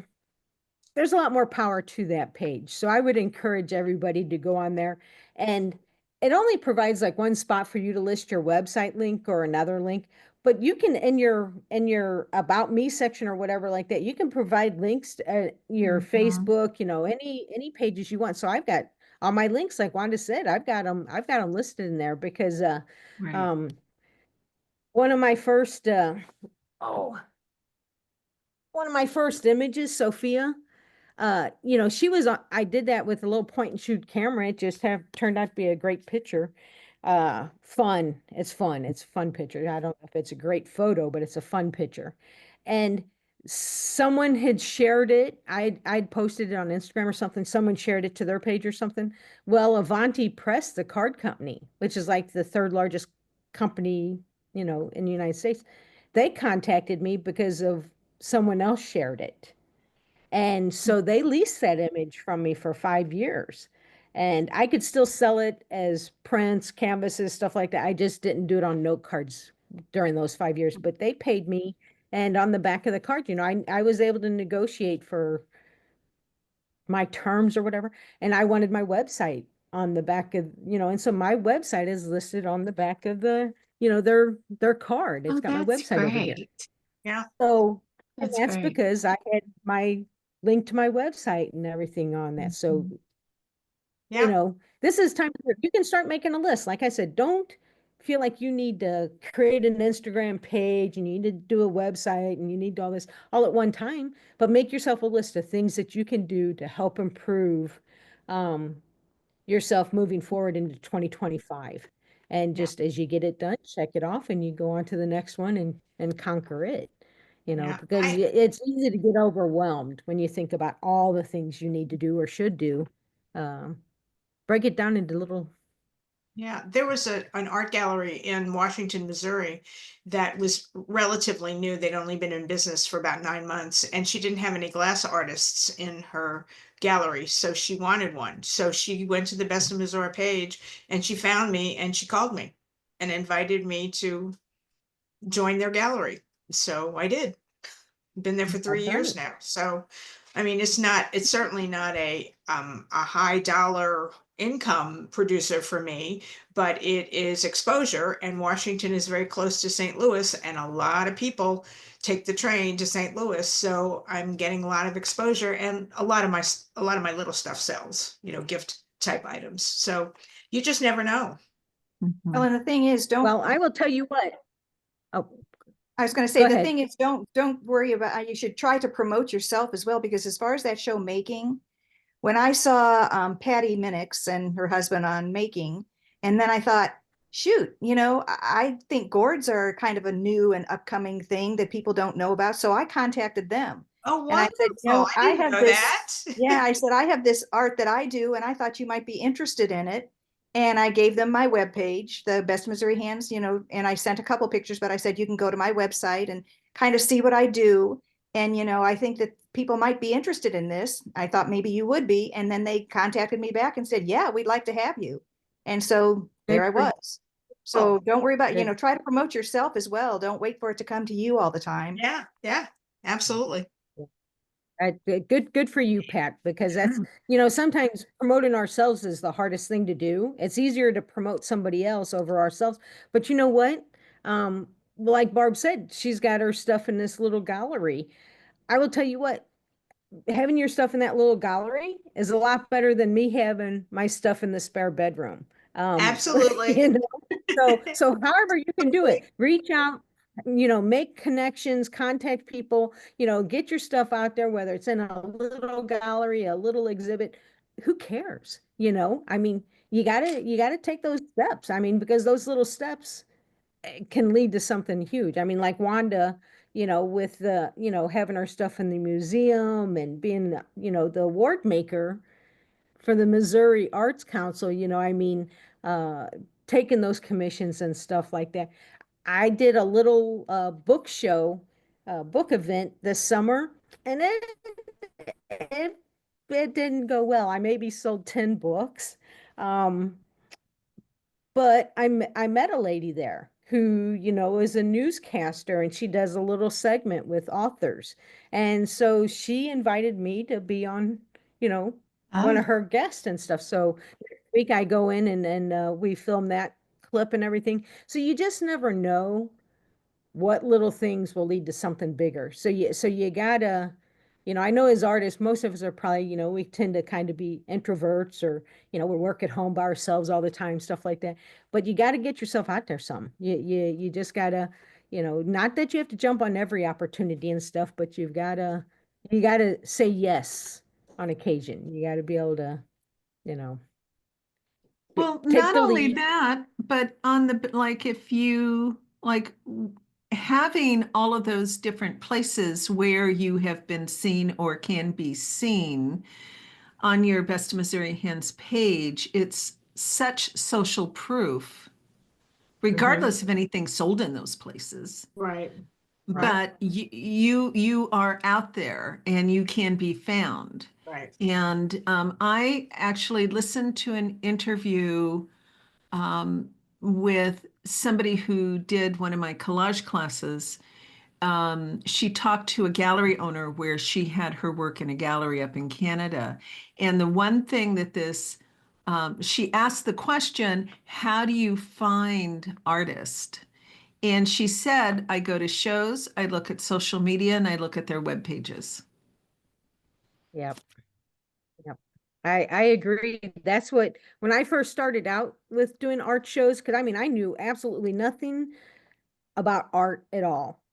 there's a lot more power to that page. So I would encourage everybody to go on there, and it only provides like one spot for you to list your website link or another link, but you can in your about me section or whatever like that, you can provide links to your Facebook, you know, any pages you want. So I've got all my links, like Wanda said, I've got them listed in there because Right. one of my first oh one of my first images, Sophia, you know, she was on, I did that with a little point and shoot camera. It just have turned out to be a great picture. Fun. It's fun. It's a fun picture. I don't know if it's a great photo, but it's a fun picture. And someone had shared it. I'd posted it on Instagram or something. Someone shared it to their page or something. Well, Avanti Press, the card company, which is like the third largest company, you know, in the United States, they contacted me because of someone else shared it. And so they leased that image from me for 5 years. And I could still sell it as prints, canvases, stuff like that. I just didn't do it on note cards during those 5 years, but they paid me. And on the back of the card, you know, I was able to negotiate for my terms or whatever. And I wanted my website on the back of, you know, and so my website is listed on the back of the, you know, their card. It's Oh, got my that's website over here. great. Yeah. So, and That's that's great. because I had my link to my website and everything on that. So, you Yeah. know, this is time you can start making a list. Like I said, don't feel like you need to create an Instagram page and you need to do a website and you need all this all at one time, but make yourself a list of things that you can do to help improve um, yourself moving forward into 2025. And Yeah. just as you get it done, check it off and you go on to the next one and conquer it. You know, Yeah. because it's easy to get overwhelmed when you think about all the things you need to do or should do. Um, break it down into little. Yeah, there was an art gallery in Washington, Missouri that was relatively new. They'd only been in business for about 9 months, and she didn't have any glass artists in her gallery, so she wanted one. So she went to the Best of Missouri page and she found me and she called me and invited me to join their gallery. So I did. Been there for 3 years now. So, I mean, it's certainly not a high dollar income producer for me, but it is exposure. And Washington is very close to St. Louis, and a lot of people take the train to St. Louis. So I'm getting a lot of exposure, and a lot of my little stuff sells, you know, gift type items. So you just never know. Well, and the thing is, Well, I will tell you what. Oh, I was going to say, go the ahead. thing is, don't worry about, you should try to promote yourself as well, because as far as that show Making, when I saw Patty Minix and her husband on Making, and then I thought, shoot, you know, I think gourds are kind of a new and upcoming thing that people don't know about. So I contacted them. Oh, And I said, you know, wonderful. I I didn't have know this, that. yeah, I said, I have this art that I do, and I thought you might be interested in it. And I gave them my webpage, the Best Missouri Hands, you know, and I sent a couple pictures, but I said, you can go to my website and kind of see what I do. And, you know, I think that people might be interested in this. I thought maybe you would be. And then they contacted me back and said, yeah, we'd like to have you. And so there I Good for you. was. So don't worry about, you Good. know, try to promote yourself as well. Don't wait for it to come to you all the time. Yeah, absolutely. Good for you, Pat, because that's, sometimes promoting ourselves is the hardest thing to do. It's easier to promote somebody else over ourselves. But you know what? Like Barb said, she's got her stuff in this little gallery. I will tell you what, having your stuff in that little gallery is a lot better than me having my stuff in the spare bedroom. Absolutely. You know, so however you can do it, reach out, make connections, contact people, get your stuff out there, whether it's in a little gallery, a little exhibit, who cares? I mean, you gotta take those steps. I mean, because those little steps can lead to something huge. I mean, like Wanda, with the, having her stuff in the museum and being, the award maker for the Missouri Arts Council, I mean, uh, taking those commissions and stuff like that. I did a little book show, book event this summer, and it it didn't go well. I maybe sold 10 books. Um, but I met a lady there who, is a newscaster, and she does a little segment with authors. And so she invited me to be on, one Oh, of her guests and stuff. So next week I go in and we film that clip and everything. So you just never know what little things will lead to something bigger. So you gotta, I know as artists, most of us are probably, we tend to kind of be introverts, or, we work at home by ourselves all the time, stuff like that. But you got to get yourself out there some. You just gotta, not that you have to jump on every opportunity and stuff, but you gotta say yes on occasion. You gotta be able to, you know, Well, take not the only lead. that, but on the, like, if you like having all of those different places where you have been seen or can be seen on your Best of Missouri Hands page, it's such social proof, Mhm. regardless of anything sold in those places. Right. Right. But you are out there and you can be found. Right. And I actually listened to an interview um, with somebody who did one of my collage classes. She talked to a gallery owner where she had her work in a gallery up in Canada. And the one thing that she asked the question, how do you find artists? And she said, I go to shows, I look at social media, and I look at their web pages. Yep. Yep. I agree. That's what, when I first started out with doing art shows, because I mean, I knew absolutely nothing about art at all,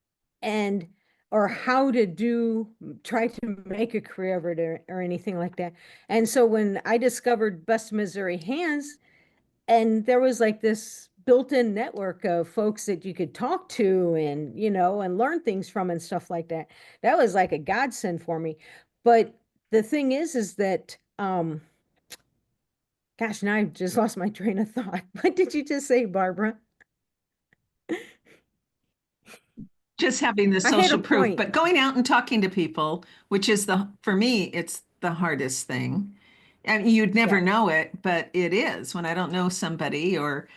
and or how to try to make a career of it, or anything like that. And so when I discovered Best Missouri Hands, and there was like this built-in network of folks that you could talk to and, and learn things from and stuff like that, that was like a godsend for me. But the thing is that, gosh, now I just lost my train of thought. What did you just say, Barbara? Just having the I had a social proof, point. but going out and talking to people, which is for me, it's the hardest thing. And you'd never Yeah. know it, but it is when I don't know somebody or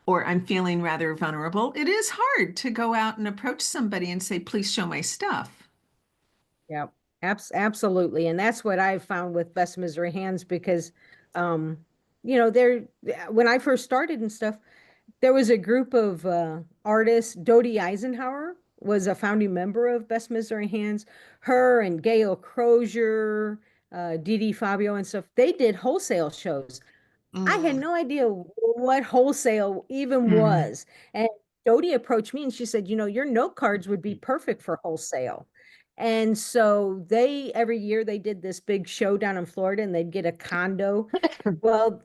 I'm feeling rather vulnerable. It is hard to go out and approach somebody and say, please show my stuff. Yeah, absolutely. And that's what I've found with Best Missouri Hands, because, um, when I first started and stuff, there was a group of artists. Dodie Eisenhower was a founding member of Best Missouri Hands. Her and Gail Crozier, Dee Dee Fabio and stuff, they did wholesale shows. I had Mm. no idea what wholesale even mm. was. And Jody approached me and she said, your note cards would be perfect for wholesale. And so every year they did this big show down in Florida, and they'd get a condo. Well,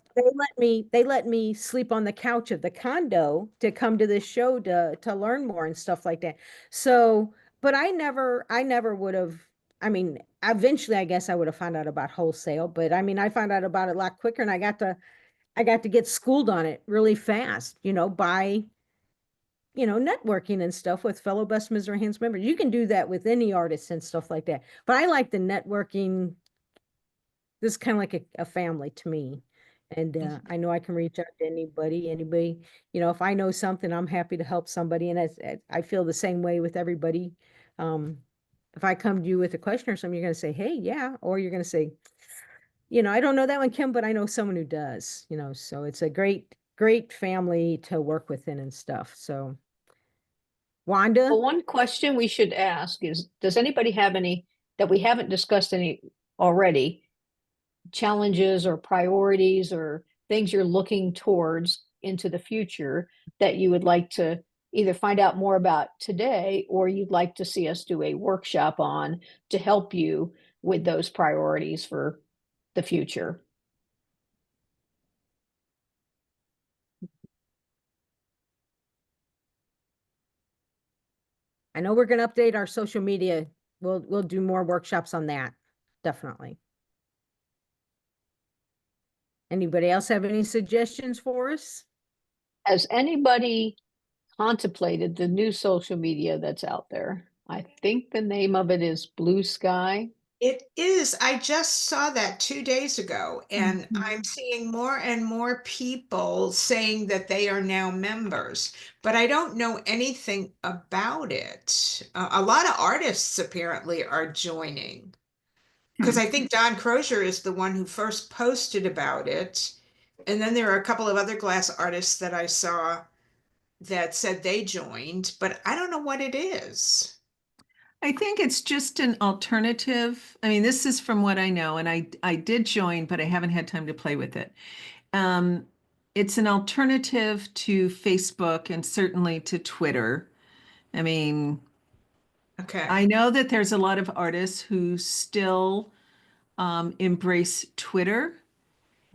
they let me sleep on the couch of the condo to come to this show to learn more and stuff like that. So, but I never would have, I mean, eventually I guess I would have found out about wholesale, but I mean, I found out about it a lot quicker, and I got to get schooled on it really fast, by, networking and stuff with fellow Best Missouri Hands members. You can do that with any artist and stuff like that. But I like the networking. This is kind of like a family to me. And I know I can reach out to anybody, if I know something, I'm happy to help somebody. And I feel the same way with everybody. Um, if I come to you with a question or something, you're going to say, hey, yeah. Or you're going to say, I don't know that one, Kim, but I know someone who does, so it's a great, great family to work within and stuff. So Wanda? Well, one question we should ask is, does anybody have any that we haven't discussed any already, challenges or priorities or things you're looking towards into the future that you would like to either find out more about today, or you'd like to see us do a workshop on to help you with those priorities for the future? I know we're going to update our social media. We'll do more workshops on that. Definitely. Anybody else have any suggestions for us? Has anybody contemplated the new social media that's out there? I think the name of it is Blue Sky. It is. I just saw that 2 days ago, and Mhm. I'm seeing more and more people saying that they are now members, but I don't know anything about it. A lot of artists apparently are joining, because I think Don Crozier is the one who first posted about it. And then there are a couple of other glass artists that I saw that said they joined, but I don't know what it is. I think it's just an alternative. I mean, this is from what I know, and I did join, but I haven't had time to play with it. Um, it's an alternative to Facebook and certainly to Twitter. I mean, Okay. I know that there's a lot of artists who still embrace Twitter,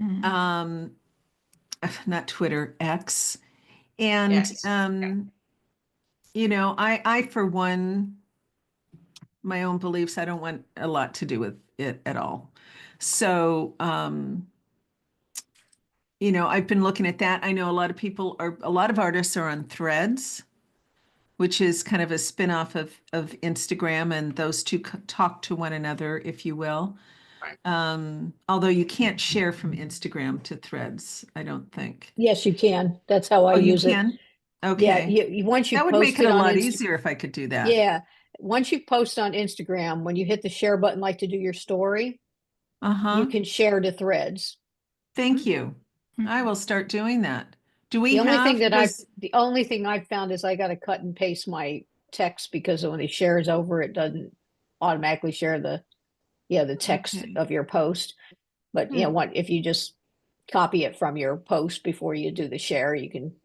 Mhm. not Twitter, X. And Yes. I for one, my own beliefs, I don't want a lot to do with it at all. So, I've been looking at that. I know a lot of artists are on Threads, which is kind of a spin-off of Instagram, and those two talk to one another, if you will. Right. Although you can't share from Instagram to Threads, I don't think. Yes, you can. That's how I Oh, you use it. can? Yeah, Okay. once you That would post make it it a on lot Insta- easier if I could do that. Yeah, once you post on Instagram, when you hit the share button, like to do your story, you Uh-huh. can share to Threads. Thank you. I will start doing that. Do we The only thing have, that the only thing I've found is I got to cut and paste my text, because when it shares over, it doesn't automatically share the text Okay. of your post. But if you just copy it from your post before you do the share, you can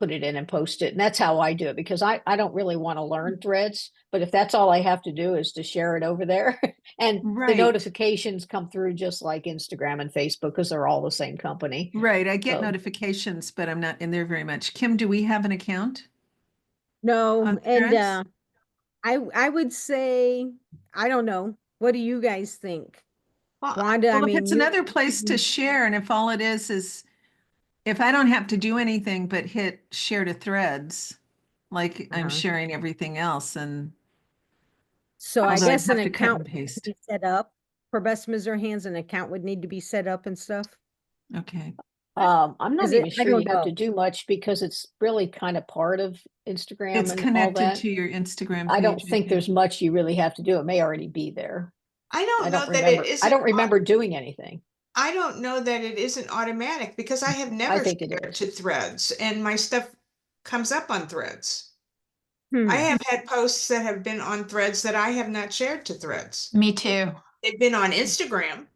put it in and post it. And that's how I do it, because I don't really want to learn Threads, but if that's all I have to do is to share it over there, and the Right. notifications come through just like Instagram and Facebook, because they're all the same company. Right, I get So- notifications, but I'm not in there very much. Kim, do we have an account No, on and Threads? I would say, I don't know. What do you guys think? Well, Wanda, I Well, if mean, it's another place to share, and if all it is if I don't have to do anything but hit share to Threads, like I'm Uh-huh. sharing everything else, and So I although I'd guess an have to cut account and would need to paste. be set up for Best Mizzer Hands. An account would need to be set up and stuff. Okay. I'm not Is it? even I sure you don't have to know. do much, because it's really kind of part of Instagram It's and all connected that. to your Instagram I don't page, I think there's think. much you really have to do. It may already be there. I don't I know don't that it remember. I isn't. don't remember doing anything. I don't know that it isn't automatic, because I have I never think it shared is. to Threads, and my stuff comes up on Threads. I Hmm. have had posts that have been on Threads that I have not shared to Threads. Me too. They've been on Instagram,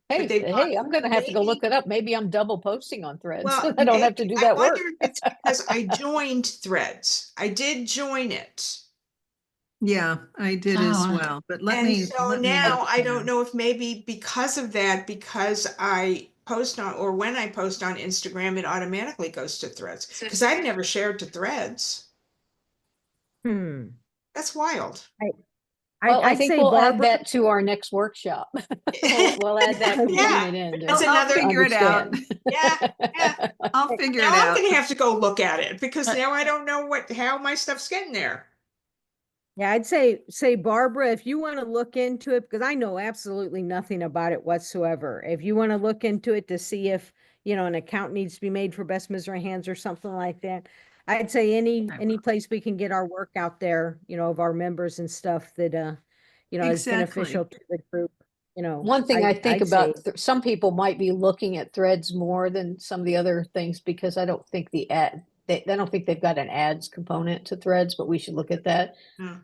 but Hey, they've not. I'm going to have to go Maybe, look it up. Maybe I'm double posting on Threads. well, I don't maybe, have to do I that wonder work. if it's because I joined Threads. I did join it. Yeah, I did as Oh. well, but And so let me now look I don't here. know if maybe because of that, because I post on, or when I post on Instagram, it automatically goes to Threads. Because I've never shared to Threads. Hmm. That's wild. Well, I I'd think say we'll add Barbara. that to our next workshop. We'll add that Yeah, component in that's I'll another. to figure it out. understand. Yeah, yeah. I'll figure Now it I'm out. gonna have to go look at it, because now I don't know how my stuff's getting there. Yeah, I'd say Barbara, if you want to look into it, because I know absolutely nothing about it whatsoever. If you want to look into it to see if, an account needs to be made for Best Misery Hands or something like that, I'd say any will. place we can get our work out there, of our members and stuff that is beneficial Exactly. to the group, One thing I think I'd say, about, some people might be looking at threads more than some of the other things because I don't think they don't think they've got an ads component to threads, but we should look at that.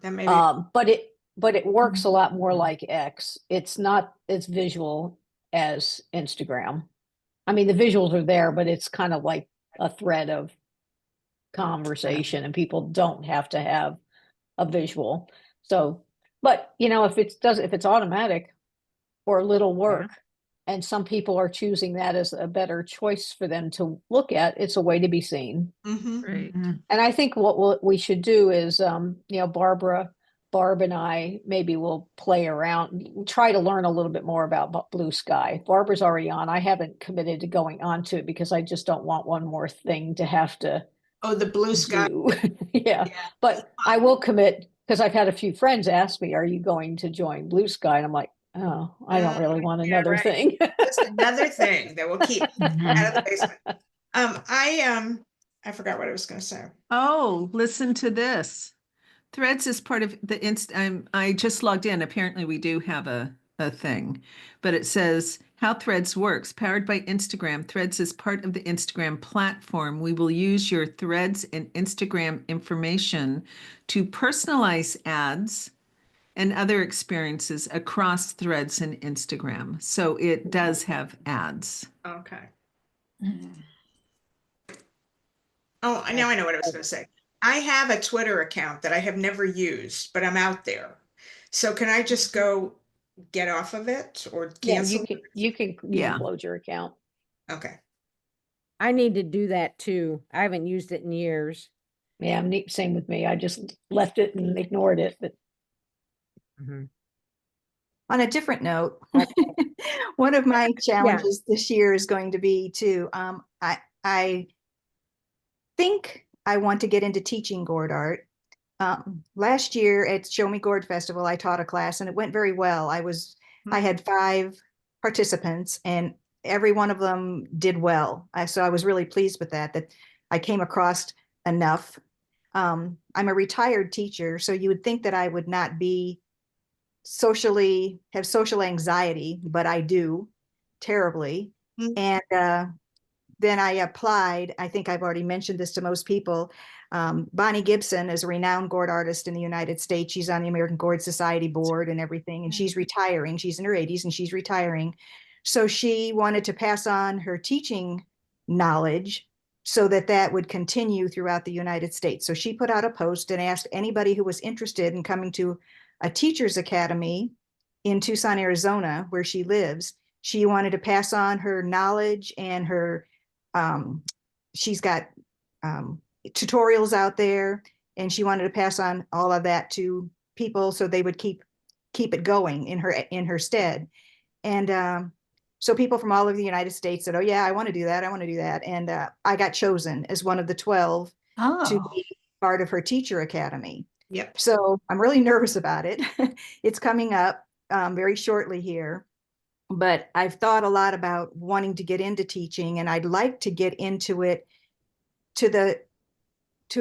That may be. But it works a lot more like X. It's not as visual as Instagram. I mean, the visuals are there, but it's kind of like a thread of conversation and people don't have to have a visual. So, but if it's automatic or little work, and some people are choosing that as a better choice for them to look at, it's a way to be seen. Right. And I think what we should do is, Barb and I maybe will play around, try to learn a little bit more about Blue Sky. Barbara's already on. I haven't committed to going on to it because I just don't want one more thing to have to Oh, the Blue Sky. do. Yeah, but I will commit because I've had a few friends ask me, "Are you going to join Blue Sky?" And I'm like, "Oh, I don't really want Yeah, another right. thing." That's another thing that will keep me out of the basement. I forgot what I was going to say. Oh, listen to this. Threads is part of the I just logged in. Apparently we do have a thing, but it says how Threads works. Powered by Instagram, Threads is part of the Instagram platform. We will use your Threads and Instagram information to personalize ads and other experiences across Threads and Instagram. So it does have ads. Okay. Oh, now I know what I was going to say. I have a Twitter account that I have never used, but I'm out there. So can I just go get off of it or Yeah, cancel? you can Yeah. close your account. Okay. I need to do that too. I haven't used it in years. Yeah, same with me. I just left it and ignored it, but On a different note, one of my challenges this year is going to be to, I think I want to get into teaching gourd art. Last year at Show Me Gourd Festival, I taught a class and it went very well. I had 5 participants and every one of them did well. So I was really pleased with that I came across enough. I'm a retired teacher, so you would think that I would not have social anxiety, but I do terribly. And then I applied. I think I've already mentioned this to most people. Bonnie Gibson is a renowned gourd artist in the United States. She's on the American Gourd Society board and everything, and she's retiring. She's in her 80s and she's retiring. So she wanted to pass on her teaching knowledge so that would continue throughout the United States. So she put out a post and asked anybody who was interested in coming to a teacher's academy in Tucson, Arizona, where she lives. She wanted to pass on her knowledge and her she's got tutorials out there, and she wanted to pass on all of that to people so they would keep it going in her stead. And so people from all over the United States said, "Oh yeah, I want to do that. I want to do that." And I got chosen as one of the 12 to be part of her teacher academy. Yep. So I'm really nervous about it. It's coming up very shortly here. But I've thought a lot about wanting to get into teaching, and I'd like to get into it to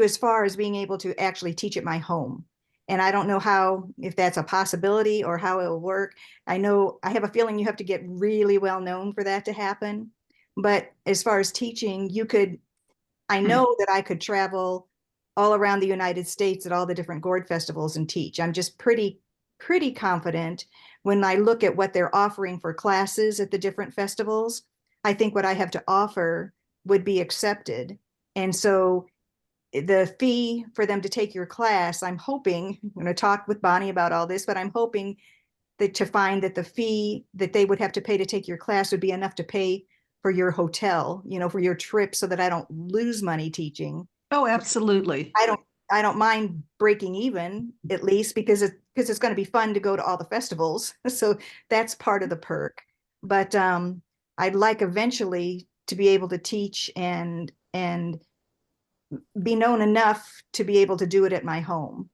as far as being able to actually teach at my home. And I don't know if that's a possibility or how it will work. I have a feeling you have to get really well known for that to happen. But as far as teaching, I know that I could travel all around the United States at all the different gourd festivals and teach. I'm just pretty confident when I look at what they're offering for classes at the different festivals. I think what I have to offer would be accepted. And so the fee for them to take your class, I'm hoping, I'm going to talk with Bonnie about all this, but I'm hoping to find that the fee that they would have to pay to take your class would be enough to pay for your hotel, for your trip, so that I don't lose money teaching. Oh, absolutely. I don't mind breaking even, at least because it's going to be fun to go to all the festivals. So that's part of the perk. But I'd like eventually to be able to teach and be known enough to be able to do it at my home.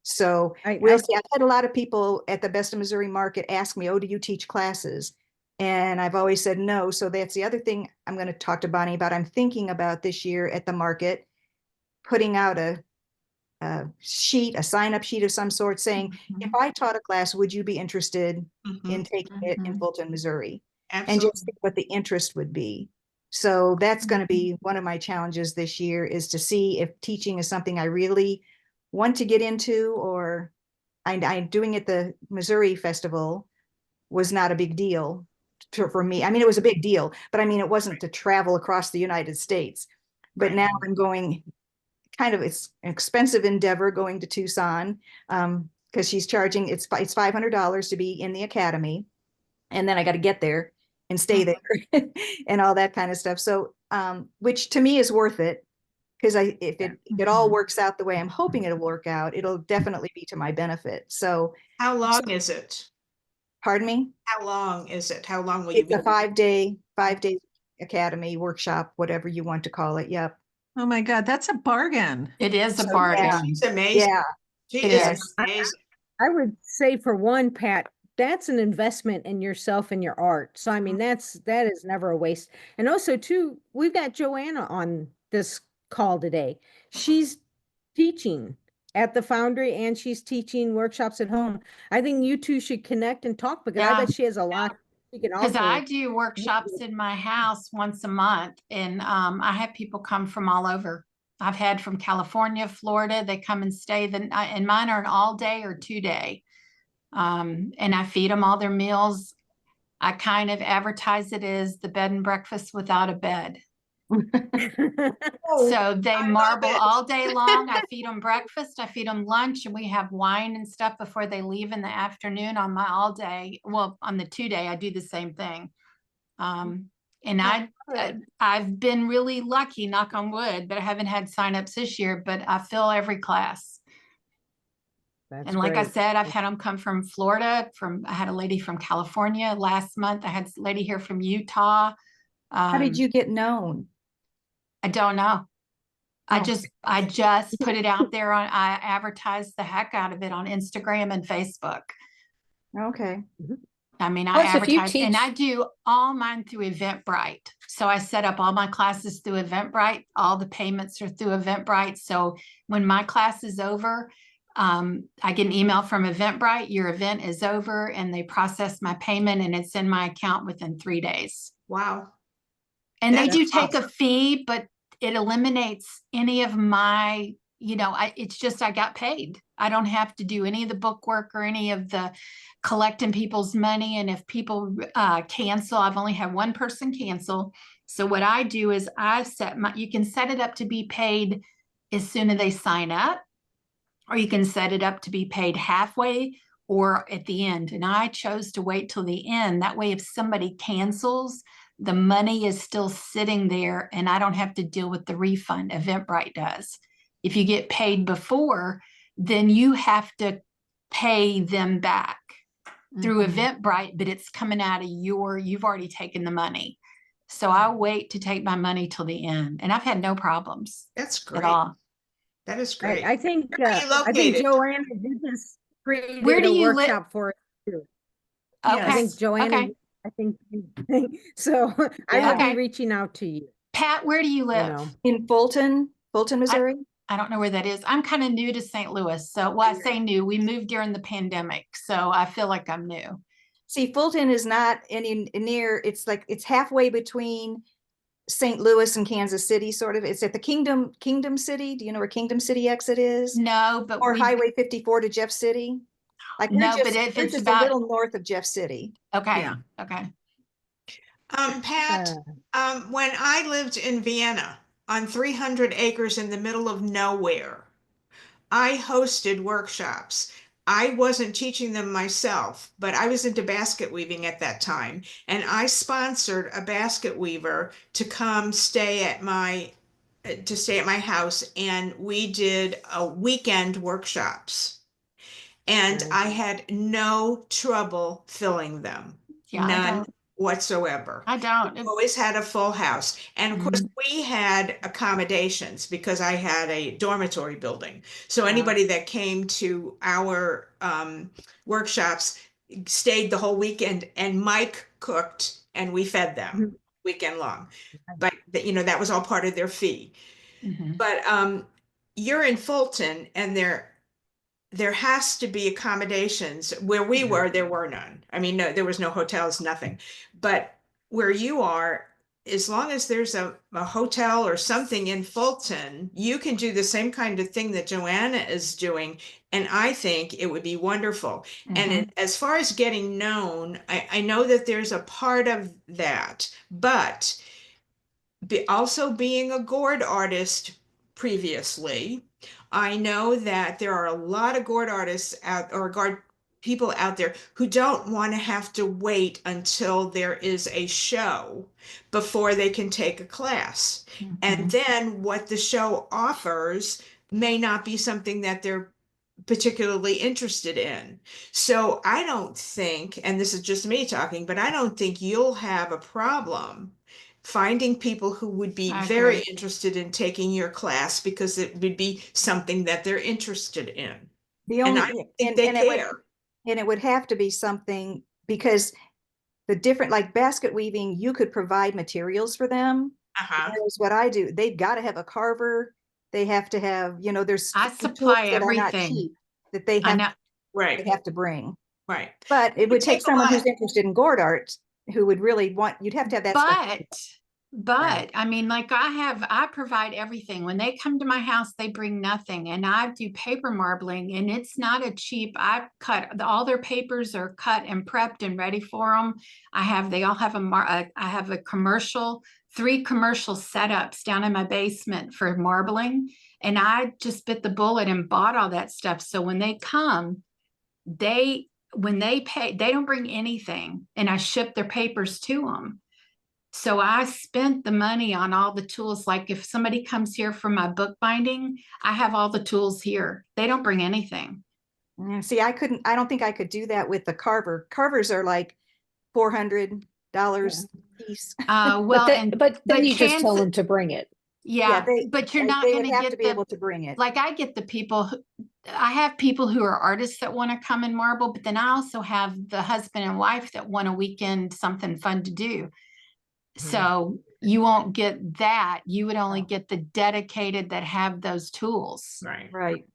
So we'll see. I've had a lot of people at the Best of Missouri Market ask me, "Oh, do you teach classes?" And I've always said no. So that's the other thing I'm going to talk to Bonnie about. I'm thinking about this year at the market putting out a sheet, a sign-up sheet of some sort saying, if I taught a class, would you be interested in taking it in Fulton, Missouri? And Absolutely. just see what the interest would be. So that's going to be one of my challenges this year, is to see if teaching is something I really want to get into, or I'm doing at the Missouri Festival was not a big deal for me. I mean, it was a big deal, but I mean, it wasn't to travel across the United States. But Right. now I'm going kind of, it's an expensive endeavor going to Tucson, because she's charging, it's $500 to be in the academy. And then I got to get there and stay there and all that kind of stuff. So, which to me is worth it, because if it all works out the way I'm hoping it'll work out, it'll definitely be to my benefit. So, How long is it? pardon me? How long is it? How long will you It's be? a 5-day academy, workshop, whatever you want to call it. Yep. Oh my God, that's a bargain. It is a So, bargain. yeah. She's amazing. Yeah. She It is is. amazing. I would say, for one, Pat, that's an investment in yourself and your art. So I mean, that is never a waste. And also too, we've got Joanna on this call today. She's teaching at the Foundry and she's teaching workshops at home. I think you two should connect and talk, because I Yeah. bet she has a lot she can Because I offer. do workshops in my house once a month, and I have people come from all over. I've had from California, Florida. They come and stay. And mine are an all day or 2-day. And I feed them all their meals. I kind of advertise it as the bed and breakfast without a bed. So they I love marble it. all day long. I feed them breakfast, I feed them lunch, and we have wine and stuff before they leave in the afternoon on my all day. Well, on the 2-day, I do the same thing. And I've been really lucky, knock on wood, but I haven't had signups this year, but I fill every class. That's And like I great. said, I've had them come from Florida, I had a lady from California last month. I had a lady here from Utah. How did you get known? I don't know. I Oh. just put it out there I advertised the heck out of it on Instagram and Facebook. Okay. I mean, I Plus, if you advertise, and teach- I do all mine through Eventbrite. So I set up all my classes through Eventbrite. All the payments are through Eventbrite. So when my class is over, I get an email from Eventbrite, your event is over, and they process my payment and it's in my account within 3 days. Wow. And they That's do take a awesome. fee, but it eliminates any of my, it's just I got paid. I don't have to do any of the book work or any of the collecting people's money. And if people cancel, I've only had one person cancel. So what I do is you can set it up to be paid as soon as they sign up, or you can set it up to be paid halfway or at the end. And I chose to wait till the end. That way, if somebody cancels, the money is still sitting there and I don't have to deal with the refund. Eventbrite does. If you get paid before, then you have to pay them back through Eventbrite, but it's coming out of you've already taken the money. So I wait to take my money till the end. And I've had no problems That's at great. all. That is great. I think Where are you I think located? Joanna did this created Where do a you live? workshop for it too. Okay. I think Joanna, Okay. I think so. I Yeah. will Okay. be reaching out to you. Pat, where do you You live? know, In Fulton, Missouri? I don't know where that is. I'm kind of new to St. Louis. So, well, I say new. We moved during the pandemic. So I feel like I'm new. See, Fulton is not any near, it's like, it's halfway between St. Louis and Kansas City, sort of. It's at the Kingdom City. Do you know where Kingdom City exit is? No, but Or Highway 54 to Jeff City? Like No, but if we're it's just about- a little north of Jeff City. okay. Yeah. Okay. Pat, when I lived in Vienna on 300 acres in the middle of nowhere, I hosted workshops. I wasn't teaching them myself, but I was into basket weaving at that time. And I sponsored a basket weaver to come stay at my house. And we did weekend workshops. And Nice. I had no trouble filling them. Yeah, I None don't. whatsoever. I don't. Always had a full house. And of course, Mm-hmm. we had accommodations because I had a dormitory building. So anybody that came to our workshops stayed the whole weekend, and Mike cooked and we fed them weekend long. But that was all part of their fee. Mhm. But you're in Fulton and there has to be accommodations. Where we were, there were none. I mean, no, there was no hotels, nothing. But where you are, as long as there's a hotel or something in Fulton, you can do the same kind of thing that Joanna is doing. And I think it would be wonderful. And as far as getting known, I know that there's a part of that, but also being a gourd artist previously, I know that there are a lot of gourd artists out or gourd people out there who don't want to have to wait until there is a show before they can take a class. And then what the show offers may not be something that they're particularly interested in. So I don't think, and this is just me talking, but I don't think you'll have a problem finding people who would be I very agree. interested in taking your class because it would be something that they're interested in. The And only, I don't think they care. and it would have to be something, because the different, like basket weaving, you could provide materials for them. Uh-huh. Whereas what I do, they've got to have a carver. They have to have, there's I some tools supply that are not everything. cheap that they I have, know, Right, they have to bring. right. But it would take a someone lot. who's interested in gourd art who would really want, you'd have to have that stuff. but I mean, like I provide everything. When they come to my house, they bring nothing. And I do paper marbling, and it's not a cheap, I cut all their papers are cut and prepped and ready for them. They all have I have a commercial, 3 commercial setups down in my basement for marbling. And I just bit the bullet and bought all that stuff. So when they come, when they pay, they don't bring anything, and I ship their papers to them. So I spent the money on all the tools. Like if somebody comes here for my bookbinding, I have all the tools here. They don't bring anything. See, I don't think I could do that with the carver. Carvers are like $400 a piece. Well, but then you just tell chances, them to bring it. yeah, but you're not they going would to have get to be able to bring it. like I get the people I have people who are artists that want to come and marble, but then I also have the husband and wife that want a weekend something fun to do. So you won't get that. You would only get the dedicated that have those tools. Right.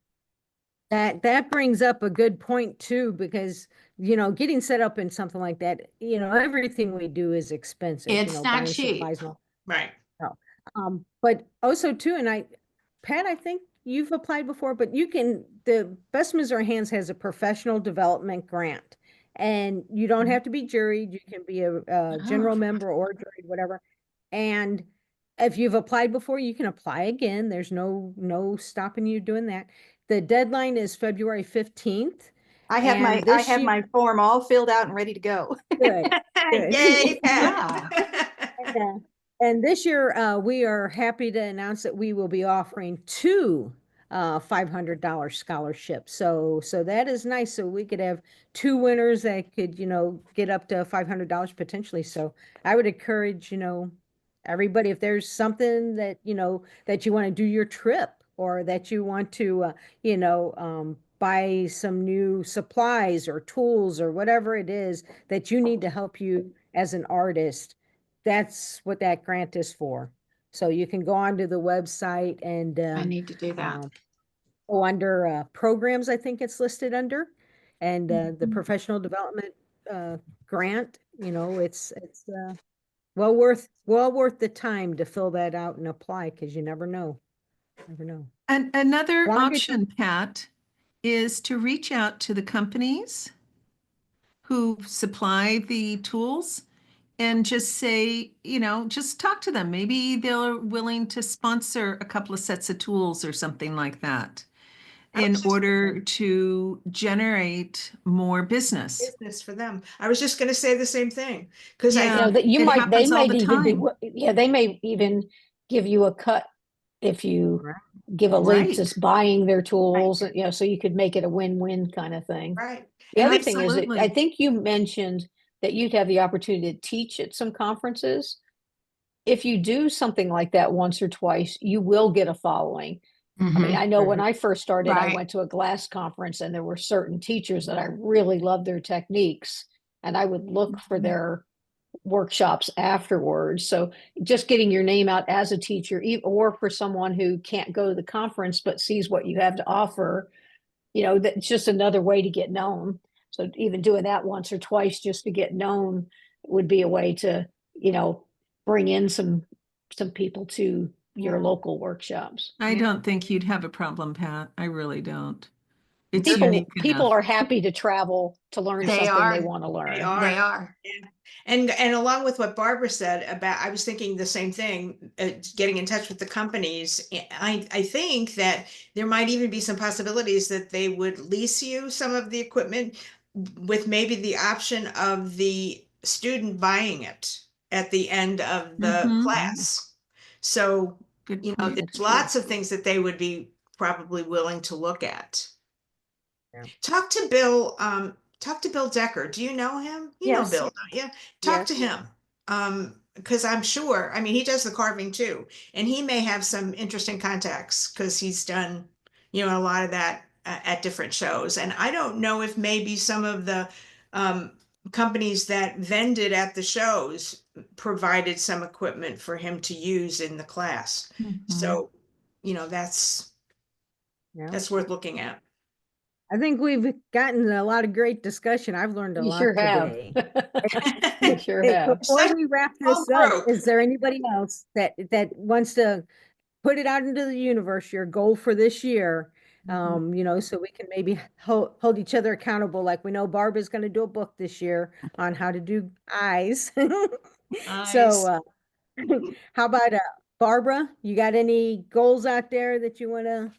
That brings up a good point too, because getting set up in something like that, everything we do is expensive. It's not buying cheap. supplies and all. Right. But also too, and Pat, I think you've applied before, but the Best Missouri Hands has a professional development grant, and you don't have to be juried. You can be a general member or juried, whatever. And if you've applied before, you can apply again. There's no stopping you doing that. The deadline is February 15th. I have my form all filled out and ready to go. Good. Good. Yay, Yeah. And this year, we are happy to announce that we will be offering 2 $500 scholarships. So that is nice. So we could have 2 winners that could, get up to $500 potentially. So I would encourage, everybody, if there's something that, that you want to do your trip, or that you want to, buy some new supplies or tools or whatever it is that you need to help you as an artist, that's what that grant is for. So you can go onto the website and I need to do that. go under programs, I think it's listed under, and the professional development grant. It's well worth the time to fill that out and apply, because you never know. And another Wanna get- option, Pat, is to reach out to the companies who supply the tools and just say, just talk to them. Maybe they're willing to sponsor a couple of sets of tools or something like that in order to generate more business. Business for them. I was just going to say the same thing, because Yeah. That you it might, they happens all may the even be, time. they may even give you a cut if you give a link to Right. buying their tools, so you could make it a win-win kind of thing. right. The other thing is, Absolutely. I think you mentioned that you'd have the opportunity to teach at some conferences. If you do something like that once or twice, you will get a following. I mean, I know when I first started, I Right. went to a glass conference, and there were certain teachers that I really loved their techniques, and I would look for their workshops afterwards. So just getting your name out as a teacher, or for someone who can't go to the conference but sees what you have to offer, that's just another way to get known. So even doing that once or twice just to get known would be a way to, bring in some people to your Yeah. local workshops. I Yeah. don't think you'd have a problem, Pat. I really don't. It's People unique enough. are happy to travel to learn They something they are. want to They learn. are. They are. Yeah. And along with what Barbara said about, I was thinking the same thing, getting in touch with the companies. I think that there might even be some possibilities that they would lease you some of the equipment with maybe the option of the student buying it at the end of the Mhm. class. So, Good you know, point. there's That's lots of things that they would be probably willing to look at. Yeah. Talk to Bill Decker. Do you know him? You know Yes. Bill, don't you? Talk to Yes. him. Because I'm sure, I mean, he does the carving too, and he may have some interesting contacts because he's done, a lot of that at different shows. And I don't know if maybe some of the companies that vended at the shows provided some equipment for him to use in the class. Mhm. So, that's Yeah. worth looking at. I think we've gotten a lot of great discussion. I've learned a You lot sure have. today. You sure Hey, have. before we wrap Whole this up, group. is there anybody else that wants to put it out into the universe, your goal for this year? So we can maybe hold each other accountable. Like we know Barbara's going to do a book this year on how to do eyes. So, Nice. how about Barbara? You got any goals out there that you want to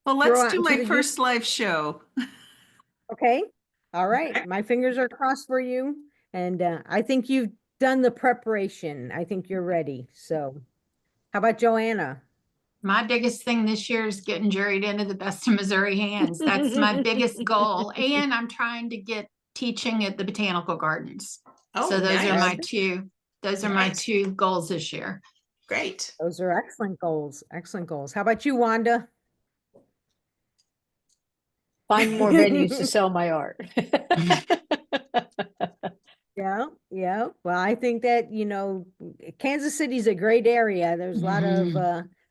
Well, throw let's out do into my the first live show. Okay. All right. Okay. My fingers are crossed for you. And I think you've done the preparation. I think you're ready. So, how about Joanna? My biggest thing this year is getting juried into the Best of Missouri hands. That's my biggest goal. And I'm trying to get teaching at the botanical gardens. Oh, So those are my nice. my Nice. two goals this year. Great. Those are excellent goals. Excellent goals. How about you, Wanda? Find more venues to sell my art. Yeah, yeah. Well, I think that, Kansas City's a great area. There's a lot of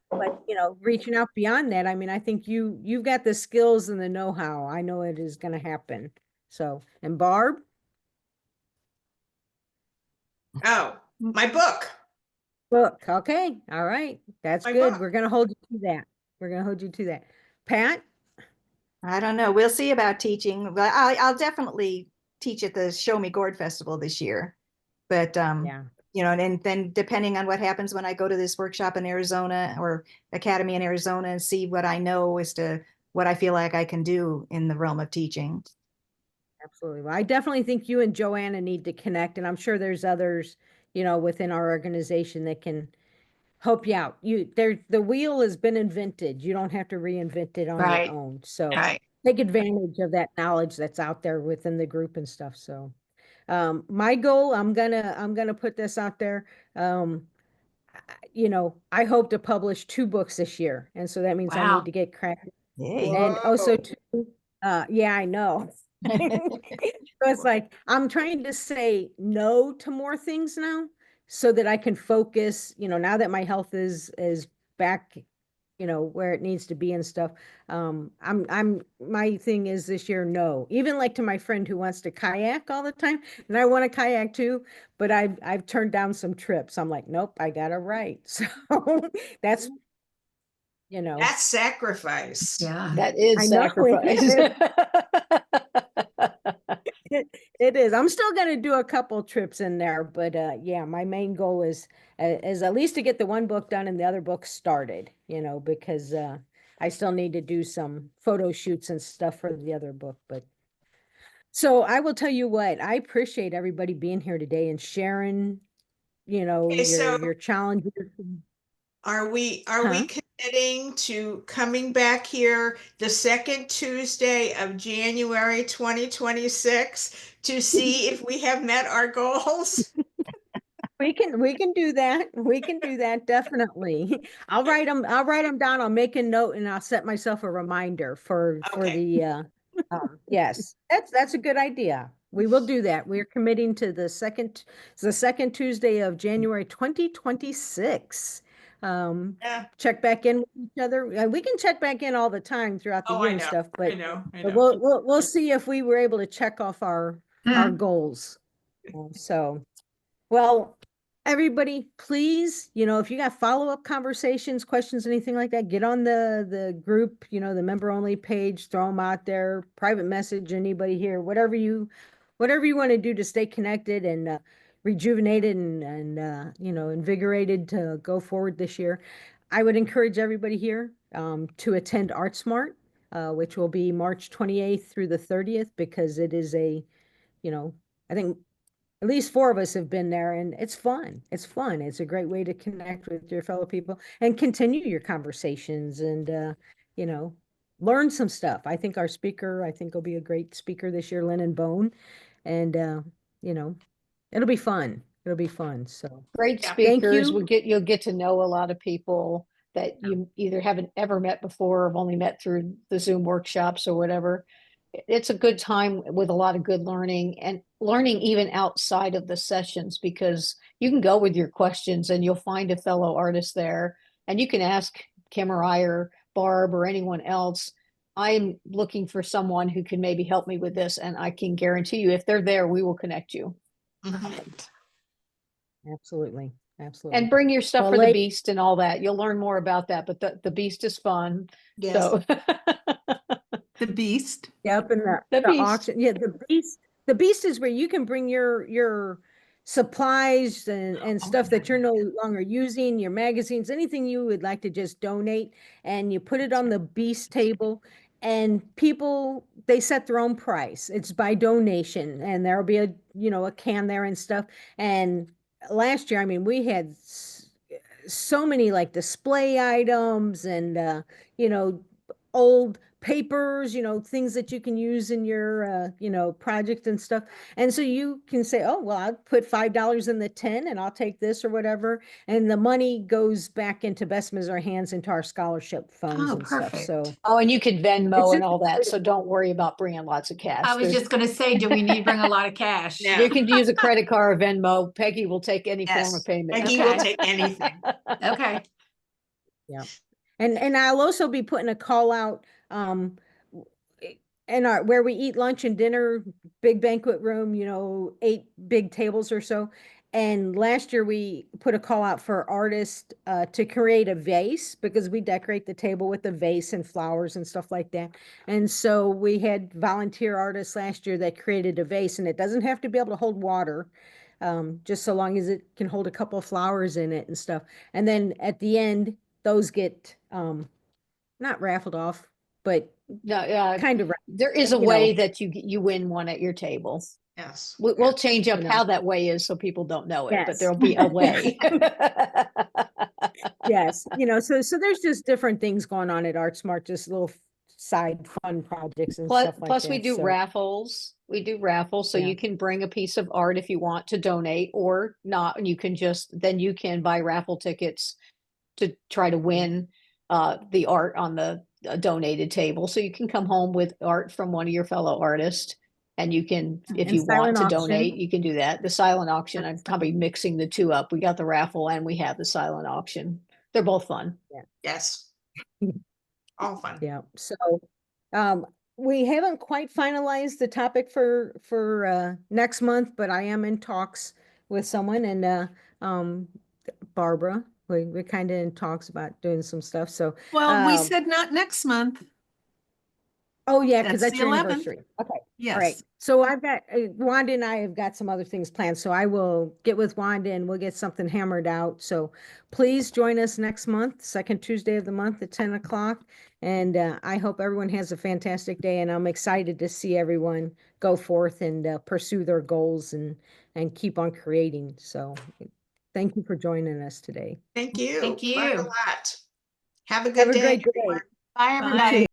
but reaching out beyond that. I mean, I think you've got the skills and the know-how. I know it is going to happen. So, and Barb? Oh, my book. Book. Okay. All right. That's My good. book. We're going to hold you to that. We're going to hold you to that. Pat? I don't know. We'll see about teaching, but I'll definitely teach at the Show Me Gourd Festival this year. But Yeah. And then depending on what happens when I go to this workshop in Arizona or academy in Arizona and see what I know as to what I feel like I can do in the realm of teaching. Absolutely. Well, I definitely think you and Joanna need to connect, and I'm sure there's others, within our organization that can help you out. The wheel has been invented. You don't have to reinvent it on your Right. own. So Right. take advantage of that knowledge that's out there within the group and stuff. So my goal, I'm gonna put this out there. I hope to publish 2 books this year. And so that means I need Wow. to get cracking. Yay. And also Whoa. yeah, I know. So it's like I'm trying to say no to more things now so that I can focus, now that my health is back, where it needs to be and stuff. My thing is this year, no. Even like to my friend who wants to kayak all the time, and I want to kayak too, but I've turned down some trips. I'm like, nope, I gotta write. So that's, That's sacrifice. Yeah. That is I know sacrifice. it is. I'm still gonna do a couple trips in there, but yeah, my main goal is at least to get the one book done and the other book started, because I still need to do some photo shoots and stuff for the other book. But so I will tell you what, I appreciate everybody being here today and sharing, Okay, so your challenges. are we Huh? committing to coming back here the second Tuesday of January 2026 to see if we have met our goals? We can do that. We can do that definitely. I'll write them down. I'll make a note and I'll set myself a reminder for Okay. the yes. That's a good idea. we will do that. We're committing to the second Tuesday of January 2026. Yeah. Check back in with each other. We can check back in all the time throughout the Oh, year I and know. stuff, I but know. we'll see if we were able to check off our goals. So, well, everybody, please, if you got follow-up conversations, questions, anything like that, get on the group, the member only page, throw them out there, private message anybody here, whatever you want to do to stay connected and rejuvenated and invigorated to go forward this year. I would encourage everybody here to attend Art Smart, which will be March 28th through the 30th, because it is I think at least 4 of us have been there, and it's fun. It's fun. It's a great way to connect with your fellow people and continue your conversations and, learn some stuff. I think our speaker, will be a great speaker this year, Lennon Bone. And, it'll be fun. It'll be fun. So Great Yeah. Thank speakers. you. You'll get to know a lot of people that you either haven't ever met before or have only met through the Zoom workshops or whatever. It's a good time with a lot of good learning and learning even outside of the sessions, because you can go with your questions and you'll find a fellow artist there and you can ask Kim or I or Barb or anyone else. I'm looking for someone who can maybe help me with this, and I can guarantee you if they're there, we will connect you. Absolutely. Absolutely. And bring your stuff Well, for the ladies- beast and all that. You'll learn more about that, but the beast is fun. Yes. So The beast. Yep, and The the beast. auction. Yeah, the beast is where you can bring your supplies and stuff that you're no longer using, your magazines, anything you would like to just donate, and you put it on the beast table, and people, they set their own price. It's by donation, and there'll be a can there and stuff. And last year, we had so many like display items and old papers, things that you can use in your, project and stuff. And so you can say, oh, well, I'll put $5 in the tin and I'll take this or whatever. And the money goes back into Best Missouri Hands, into our scholarship funds Oh, and stuff. perfect. So Oh, and you can It's Venmo just and all a that. great- So don't worry about bringing lots of cash. I was There's- just going to say, do we need to bring a lot of cash? No. You can use a credit card or Venmo. Peggy will take any form Yes. of payment. Peggy Okay. will take anything. Okay. Yeah. And I'll also be putting a call out, in our, where we eat lunch and dinner, big banquet room, 8 big tables or so. And last year we put a call out for artists to create a vase, because we decorate the table with a vase and flowers and stuff like that. And so we had volunteer artists last year that created a vase, and it doesn't have to be able to hold water, just so long as it can hold a couple of flowers in it and stuff. And then at the end, those get not raffled off, but No, kind of, there is a you way know. that you win one at your table. Yes. We'll change up You know. how that way is so people don't know it, but Yes. there'll be a way. Yes, so there's just different things going on at ArtSmart, just little side fun projects and Plus, stuff like plus that. we do So, raffles. We do raffles, so Yeah. you can bring a piece of art if you want to donate or not, and you can then you can buy raffle tickets to try to win the art on the donated table. So you can come home with art from one of your fellow artists, and you can, if And you want silent to auction. donate, you can do that. The silent auction, I'm probably mixing the two up. We got the raffle and we have the silent auction. They're both fun. Yes. All fun. Yeah, so we haven't quite finalized the topic for next month, but I am in talks with someone, and Barbara, we're kind of in talks about doing some stuff. So, Well, we Um, said not next month. oh yeah, because That's that's the your 11th. anniversary. Okay. All right. Yes. So I've got Wanda and I have got some other things planned. So I will get with Wanda and we'll get something hammered out. So please join us next month, second Tuesday of the month at 10 o'clock. And I hope everyone has a fantastic day. And I'm excited to see everyone go forth and pursue their goals and keep on creating. So thank you for joining us today. Thank you. Thank Learned a you. lot. Have a good Have a day. great day. everyone. Bye, Bye. everybody.